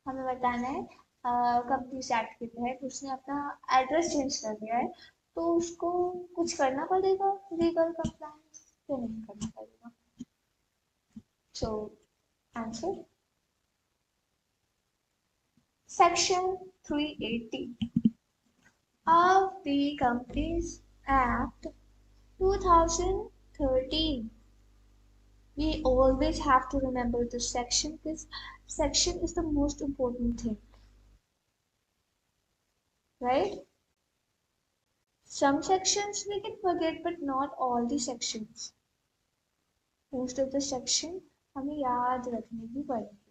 हमें। बताना है कंपनी एक्ट के तहत उसने अपना एड्रेस चेंज कर दिया है, तो उसको कुछ करना पड़ेगा लीगल कंप्लायंस या नहीं करना पड़ेगा। So answer section 380 of the Companies Act 2013। We always have to remember this section because section is the most important thing, right? Some sections we can forget, but not all the sections. Most of the section हमें याद रखने की पड़ेगी।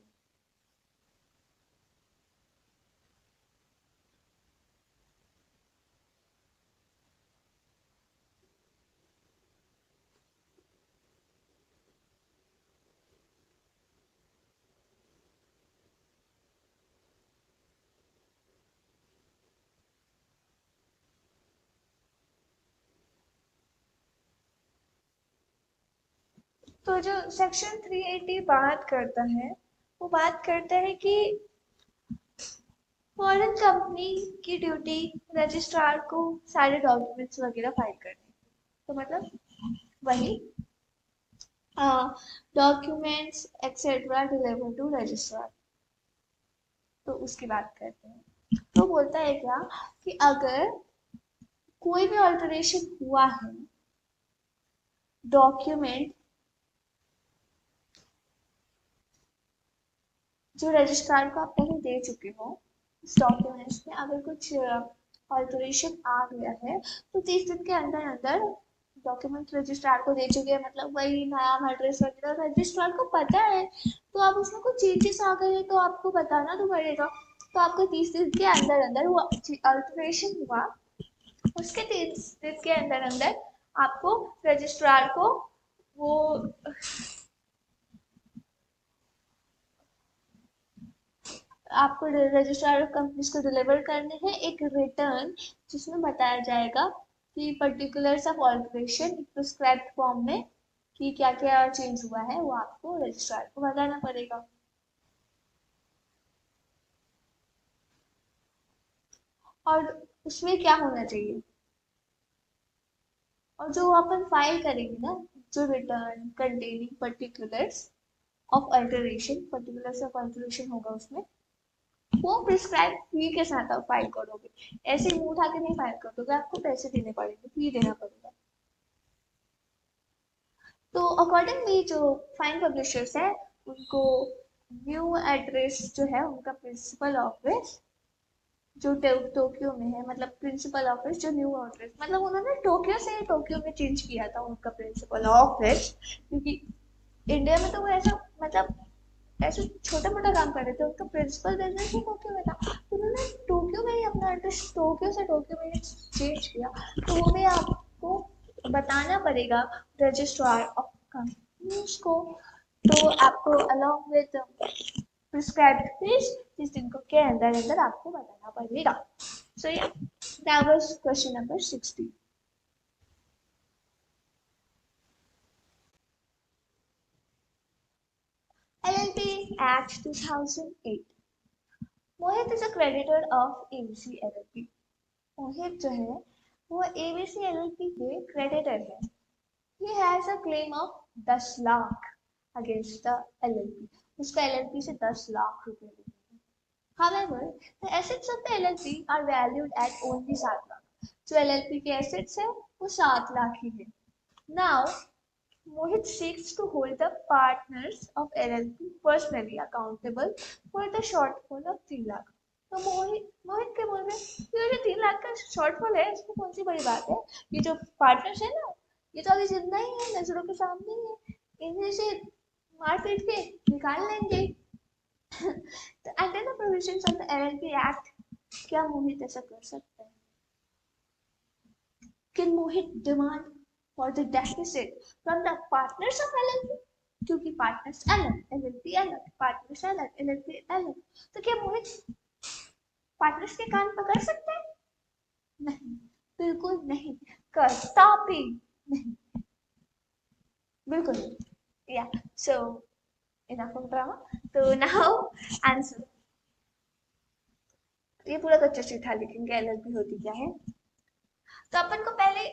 तो जो section 380 बात करता है, वो बात करता है कि फॉरेन कंपनी की ड्यूटी रजिस्ट्रार को सारे डॉक्यूमेंट्स वगैरह फाइल करने। तो मतलब वही documents etcetera deliver to registrar, तो उसकी बात करते हैं। तो बोलता है क्या कि अगर कोई भी ऑल्टरेशन हुआ है डॉक्यूमेंट जो रजिस्ट्रार को आप पहले दे चुके हो, उस डॉक्यूमेंट्स में अगर कुछ ऑल्टरेशन आ गया है, तो 30 दिन के अंदर अंदर डॉक्यूमेंट रजिस्ट्रार को दे चुके हैं, मतलब वही नाम एड्रेस वगैरह रजिस्ट्रार को पता है, तो अब उसमें कुछ चेंजेस आ गए तो आपको बताना तो पड़ेगा। तो आपको 30 दिन के अंदर अंदर वो अल्टरेशन हुआ, उसके 30 दिन के अंदर अंदर आपको रजिस्ट्रार को वो आपको रजिस्ट्रार ऑफ कंपनीज को डिलीवर करने हैं एक रिटर्न, जिसमें बताया जाएगा कि particulars of alteration prescribed form में कि क्या क्या चेंज हुआ है, वो आपको रजिस्ट्रार को बताना पड़ेगा। और उसमें क्या होना चाहिए, और जो अपन फाइल करेंगे ना, जो return containing particulars of alteration, particulars of alteration होगा उसमें, वो प्रिस्क्राइब फी के साथ आप फाइल करोगे, ऐसे मुंह उठा के नहीं फाइल कर दोगे, आपको पैसे देने पड़ेंगे, फी देना पड़ेगा। तो अकॉर्डिंगली जो फाइन पब्लिशर्स है उनको न्यू एड्रेस जो है उनका प्रिंसिपल ऑफिस जो टोक्यो में है, मतलब प्रिंसिपल ऑफिस जो न्यू एड्रेस, मतलब उन्होंने टोक्यो में चेंज किया था उनका प्रिंसिपल ऑफिस, क्योंकि इंडिया में तो वो ऐसा मतलब ऐसे छोटा मोटा काम कर रहे थे, उनका प्रिंसिपल बिजनेस ही टोक्यो में था, तो उन्होंने टोक्यो में ही अपना एड्रेस टोक्यो से टोक्यो में चेंज किया। तो वो भी आपको बताना पड़ेगा रजिस्ट्रार ऑफ कंपनीज को, तो आपको अलॉन्ग विद प्रिस्क्राइब्ड फीस 30 दिन के अंदर अंदर आपको बताना पड़ेगा। सो या that was question number 60। LLP Act 2008। Mohit is a creditor of ABC LLP. Mohit जो है वो एबीसी एलएलपी के क्रेडिटर है। He has a claim of 10 lakh against the LLP. उसका एलएलपी से 10 लाख रुपए। However, the assets of the LLP are valued at only 7 lakh. जो LLP के assets है वो 7 लाख ही है। Now, Mohit seeks to hold the partners of LLP personally accountable for the shortfall of 3 lakh. तो मोहित क्या बोल रहे हैं कि ये 3 लाख का शॉर्टफॉल है, इसमें कौन सी बड़ी बात है, ये जो पार्टनर्स है ना, ये तो अभी जिंदा ही है, नजरों के सामने ही है, इन्हें से मार पीट के निकाल लेंगे। तो under the provisions of the LLP act क्या मोहित ऐसा कर सकता है? Can Mohit demand for the deficit from the partners of LLP? क्योंकि पार्टनर्स अलग, एलएलपी अलग, पार्टनर्स अलग, एलएलपी अलग, तो क्या मोहित पार्टनर्स के कान पकड़ सकते हैं? नहीं, बिल्कुल नहीं, कदापि नहीं, बिल्कुल नहीं। या सो इनफ ऑफ ड्रामा। तो नाउ आंसर। ये पूरा कच्चा चिट्ठा लिखेंगे एलएलपी होती क्या है। तो अपन को पहले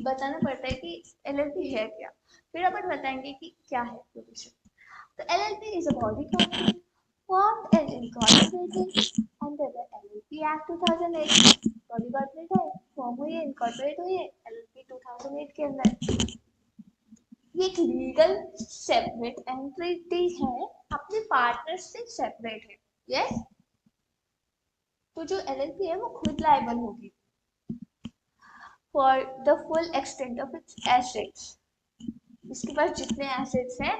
बताना पड़ता है कि एलएलपी है क्या, फिर अपन बताएंगे कि क्या है प्रोविजन। तो LLP is a body corporate formed and incorporated under the LLP Act 2008। Body corporate है, फॉर्म हुई है, इनकॉर्पोरेट हुई है एलएलपी 2008 के अंदर। ये एक लीगल सेपरेट एंटिटी है, अपने पार्टनर से सेपरेट है। यस, तो जो एलएलपी है वो खुद लायबल होगी for the full extent of its assets. इसके पास जितने एसेट्स हैं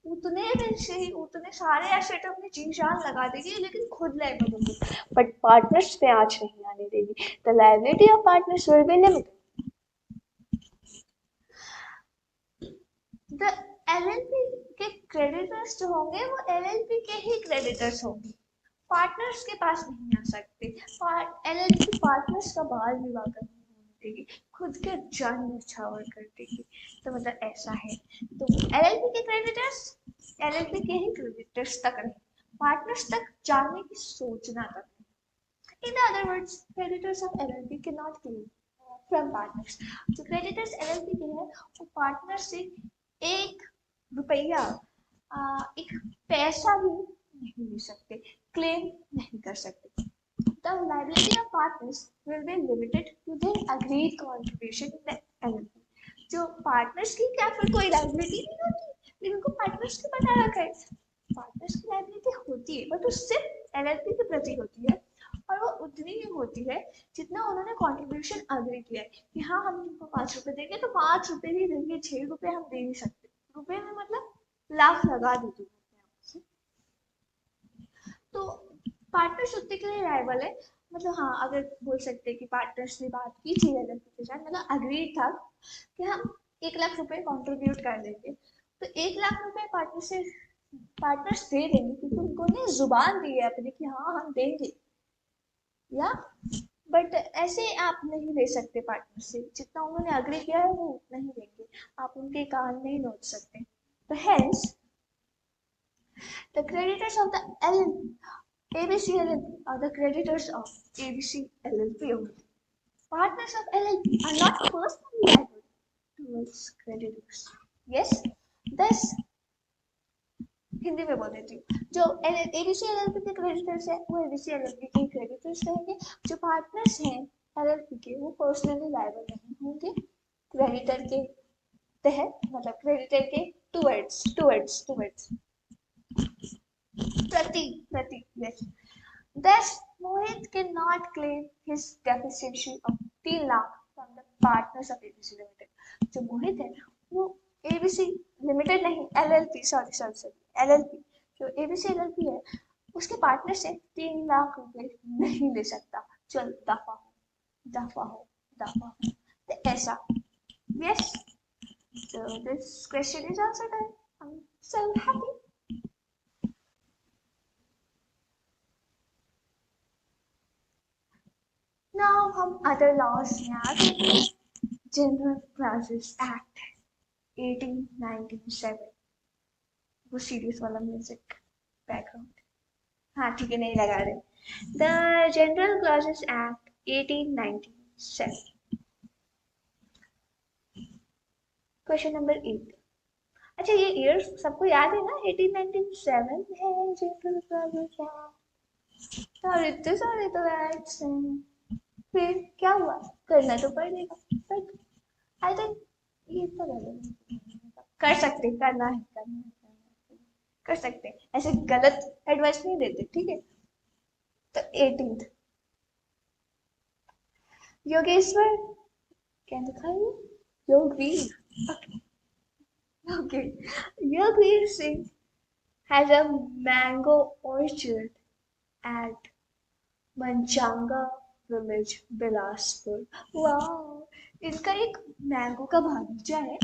उतने में से ही उतने सारे एसेट अपनी जी जान लगा देगी, लेकिन खुद लायबल होगी, बट पार्टनर्स पे आंच नहीं आने देगी। The liability of partners will be limited. The LLP के क्रेडिटर्स जो होंगे वो एलएलपी के ही क्रेडिटर्स होंगे, पार्टनर्स के पास नहीं आ सकते। एलएलपी पार्टनर्स का बाल विवाह करने देगी, खुद के जान न्यौछावर कर देगी। तो मतलब ऐसा है। तो एलएलपी के क्रेडिटर्स एलएलपी के ही क्रेडिटर्स तक नहीं, पार्टनर्स तक जाने की सोचना तक नहीं। In other words, creditors of LLP can not claim from partners. जो क्रेडिटर्स एलएलपी के हैं वो पार्टनर से 1 रुपया एक पैसा भी नहीं ले सकते, क्लेम नहीं कर सकते। The liability of partners will be limited to their agreed contribution in the LLP। जो पार्टनर्स की क्या फिर कोई लाइबिलिटी नहीं होती, लेकिन उनको पार्टनर्स की बता रखा है। पार्टनर्स की लाइबिलिटी होती है, बट वो सिर्फ एलएलपी के प्रति होती है, और वो उतनी ही होती है जितना उन्होंने कंट्रीब्यूशन अग्री किया है कि हाँ हम इनको 5 रुपए देंगे तो 5 रुपए ही देंगे, 6 रुपए हम दे नहीं सकते। रुपए में मतलब लाख लगा देते हैं। तो पार्टनर्स उतने के लिए लायबल है, मतलब हाँ अगर बोल सकते हैं कि पार्टनर्स ने बात की थी एलएलपी के साथ, मतलब अग्रीड था कि हम 1 लाख रुपए कंट्रीब्यूट कर देंगे, तो 1 लाख रुपए पार्टनर्स दे देंगे क्योंकि उनको ने जुबान दी है अपनी कि हाँ हम देंगे। या बट ऐसे आप नहीं ले सकते पार्टनर से, जितना उन्होंने अग्री किया है वो उतना ही देंगे, आप उनके कान नहीं नोच सकते। तो hence the creditors of the ABC LLP are the creditors of ABC LLP only. Partners of LLP are not personally liable towards creditors. Yes, thus Hindi में बोल देती हूँ, जो एबीसी एलएलपी के क्रेडिटर्स है वो एबीसी एलएलपी के क्रेडिटर्स रहेंगे। जो पार्टनर्स हैं एलएलपी के वो पर्सनली लायबल नहीं होंगे क्रेडिटर के तहत, मतलब क्रेडिटर के टुवर्ड्स प्रति yes. Thus, Mohit cannot claim his deficiency of 3 lakh from the partners of ABC Limited. जो मोहित है वो ABC लिमिटेड नहीं LLP सॉरी LLP जो ABC LLP है उसके पार्टनर से 3 लाख रुपए नहीं ले सकता। चल दफा हो तो ऐसा yes. So this question is answered. I'm so happy. Now हम other laws में आ गए हैं। General Clauses Act 1897 वो सीरीज वाला म्यूजिक बैकग्राउंड, हाँ ठीक है नहीं लगा रहे। The General Clauses Act 1897 question number 8। अच्छा ये ईयर सबको याद है ना 1897 है जनरल क्लॉजेस एक्ट और इतने सारे तो एक्ट्स हैं फिर क्या हुआ करना तो पड़ेगा बट आई थिंक ये तो कर सकते करना है कर सकते ऐसे गलत एडवाइस नहीं देते ठीक है। तो 18th योगेश्वर क्या लिखा है Yogveer okay Yogveer Singh has a mango orchard at Manchanga village Bilaspur. वाह इनका एक मैंगो का बागीचा है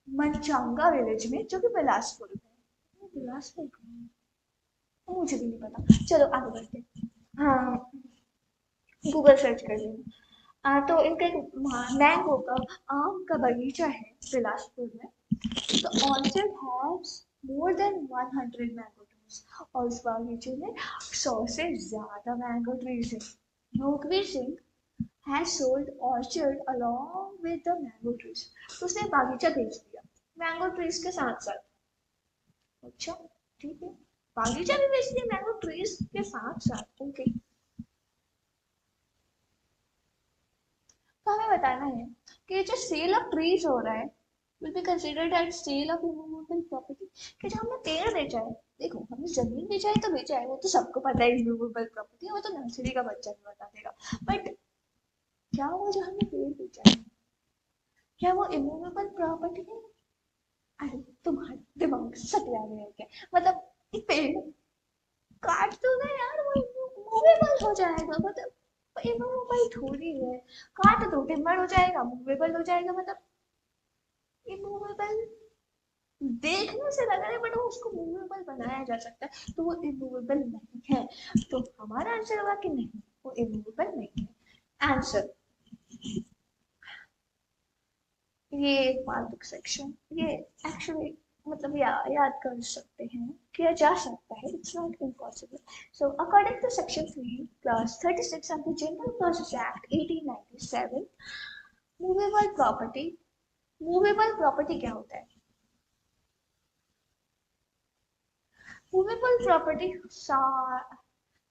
मनचांगा विलेज में जो कि बिलासपुर में। बिलासपुर मुझे भी नहीं पता चलो आगे बढ़ते। हाँ गूगल सर्च कर लेना। तो इनका एक मैंगो का आम का बगीचा है बिलासपुर में। The orchard has more than 100 mango trees और उस बागीचे में 100 से ज्यादा मैंगो ट्रीज है। योगवीर Singh has sold orchard along with the mango trees। तो उसने बागीचा बेच दिया मैंगो ट्रीज के साथ साथ। अच्छा ठीक है बागीचा भी बेच दिया मैंगो ट्रीज के साथ साथ ओके। तो हमें बताना है कि जो सेल ऑफ ट्रीज हो रहा है will be considered as sale of immovable property कि जो हमने पेड़ बेचा है देखो हमने जमीन बेचा है तो बेचा है वो तो सबको पता है immovable property वो तो नर्सरी का बच्चा भी बता देगा बट क्या हुआ जो हमने पेड़ बेचा है क्या वो immovable property है। अरे तुम्हारे दिमाग सटिया गया है क्या मतलब एक पेड़ काट दो ना यार वो मूवेबल हो जाएगा मतलब इमूवेबल थोड़ी है। काट दो टिम्बर हो जाएगा मूवेबल हो जाएगा मतलब इमूवेबल देखने से लग रहा है बट वो उसको मूवेबल बनाया जा सकता है तो वो इमूवेबल नहीं है। तो हमारा आंसर होगा कि नहीं वो इमूवेबल नहीं है। आंसर ये मार्क सेक्शन ये एक्चुअली मतलब याद कर सकते हैं किया जा सकता है it's not impossible. So according to section 3 class 36 of the general process act 1897 movable property क्या होता है। मूवेबल प्रॉपर्टी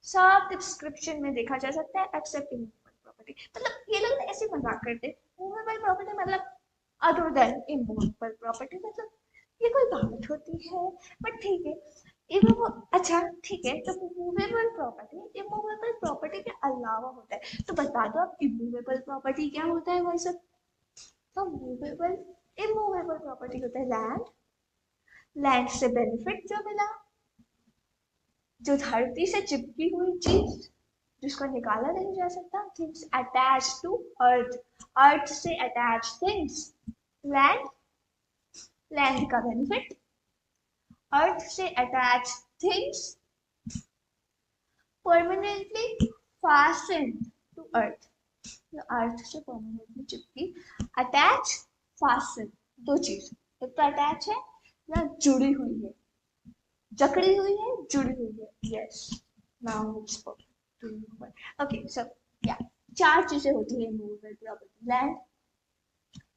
सब डिस्क्रिप्शन में देखा जा सकता है एक्सेप्ट इमूवेबल प्रॉपर्टी मतलब ये लोग ऐसे मजाक करते मूवेबल प्रॉपर्टी मतलब अदर देन इमूवेबल प्रॉपर्टी मतलब ये कोई बात होती है बट ठीक है अच्छा ठीक है तो इमूवेबल प्रॉपर्टी के अलावा होता है तो बता दो आप इमूवेबल प्रॉपर्टी क्या होता है भाई सब। तो मूवेबल इमूवेबल प्रॉपर्टी होता है लैंड से बेनिफिट जो मिला जो धरती से चिपकी हुई चीज जिसको निकाला नहीं जा सकता थिंग्स अटैच टू अर्थ अर्थ से अटैच थिंग्स लैंड लैंड का बेनिफिट अर्थ से attach things permanently fastened to अर्थ अर्थ से परमानेंटली चिपकी अटैच फास्टन दो चीज एक तो अटैच है या जुड़ी हुई है जकड़ी हुई है जुड़ी हुई है yes now it's okay so या चार चीजें होती है मूवेबल प्रॉपर्टी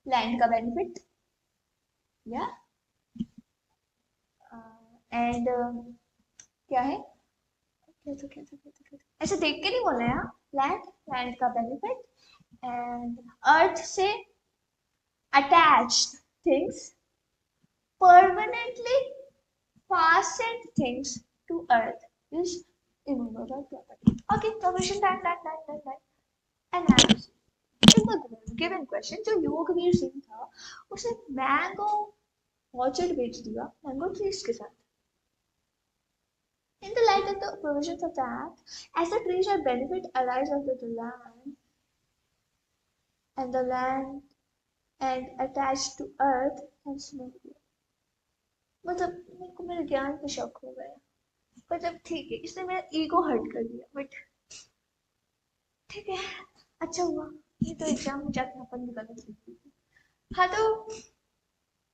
लैंड का बेनिफिट या एंड क्या है, ऐसे देख के नहीं बोलना है। लैंड, लैंड का बेनिफिट, एंड अर्थ से attached things permanently fastened things to earth is immovable property. Okay, provision that. Analysis. In the given question, जो योगवीर सिंह था उसे मैंगो ऑर्चर्ड बेच दिया मैंगो ट्रीज के साथ. In the light of the provisions of the act, as the trees are benefit arise under the land and attached to earth and smooth. मतलब मेरे को मेरे ज्ञान पे शक हो गया. मतलब ठीक है, इसने मेरा ईगो हर्ट कर दिया, बट ठीक है, अच्छा हुआ. ये तो एग्जाम में जाके अपन भी गलत लिख दी. हाँ तो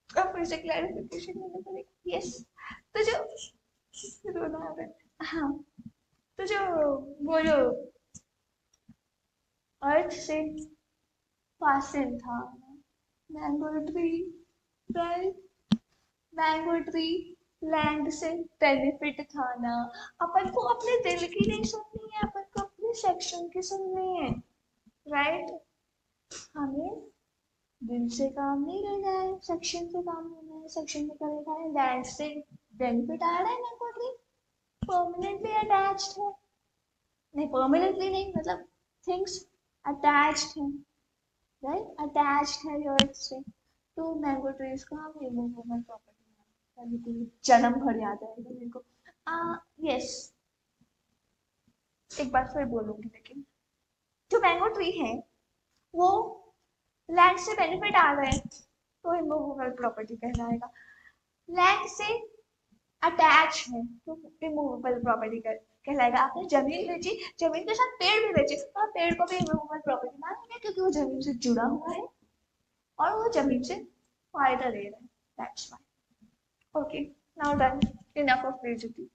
अब फिर से क्लैरिफिकेशन लेने पड़ेगा. यस, तो जो रोना आ रहा है. हाँ, तो जो वो जो अर्थ से फासिल था mango tree, right, mango tree land से बेनिफिट था ना. अपन को अपने दिल की नहीं सुननी है, अपन को अपने सेक्शन की सुननी है, राइट. हमें दिल से काम नहीं लेना है, सेक्शन से काम लेना है. सेक्शन में क्या लिखा है, लैंड से बेनिफिट आ रहा है मैंगो ट्री, परमानेंटली अटैच्ड है. नहीं, परमानेंटली नहीं, मतलब थिंग्स अटैच्ड है, राइट, अटैच्ड है अर्थ से. तो मैंगो ट्रीज का हम रिमूवेबल प्रॉपर्टी जन्म भर याद आएगा मेरे को. यस, एक बार फिर बोलूंगी, लेकिन जो मैंगो ट्री है वो लैंड से बेनिफिट आ रहे हैं तो रिमूवेबल प्रॉपर्टी कहलाएगा. लैंड से अटैच है तो रिमूवेबल प्रॉपर्टी कहलाएगा. आपने जमीन बेची, जमीन के साथ पेड़ भी बेचे, तो आप पेड़ को भी रिमूवेबल प्रॉपर्टी मानेंगे क्योंकि वो जमीन से जुड़ा हुआ है और वो जमीन से फायदा ले रहा है. That's why. Okay, now done, enough of बेइज्जती.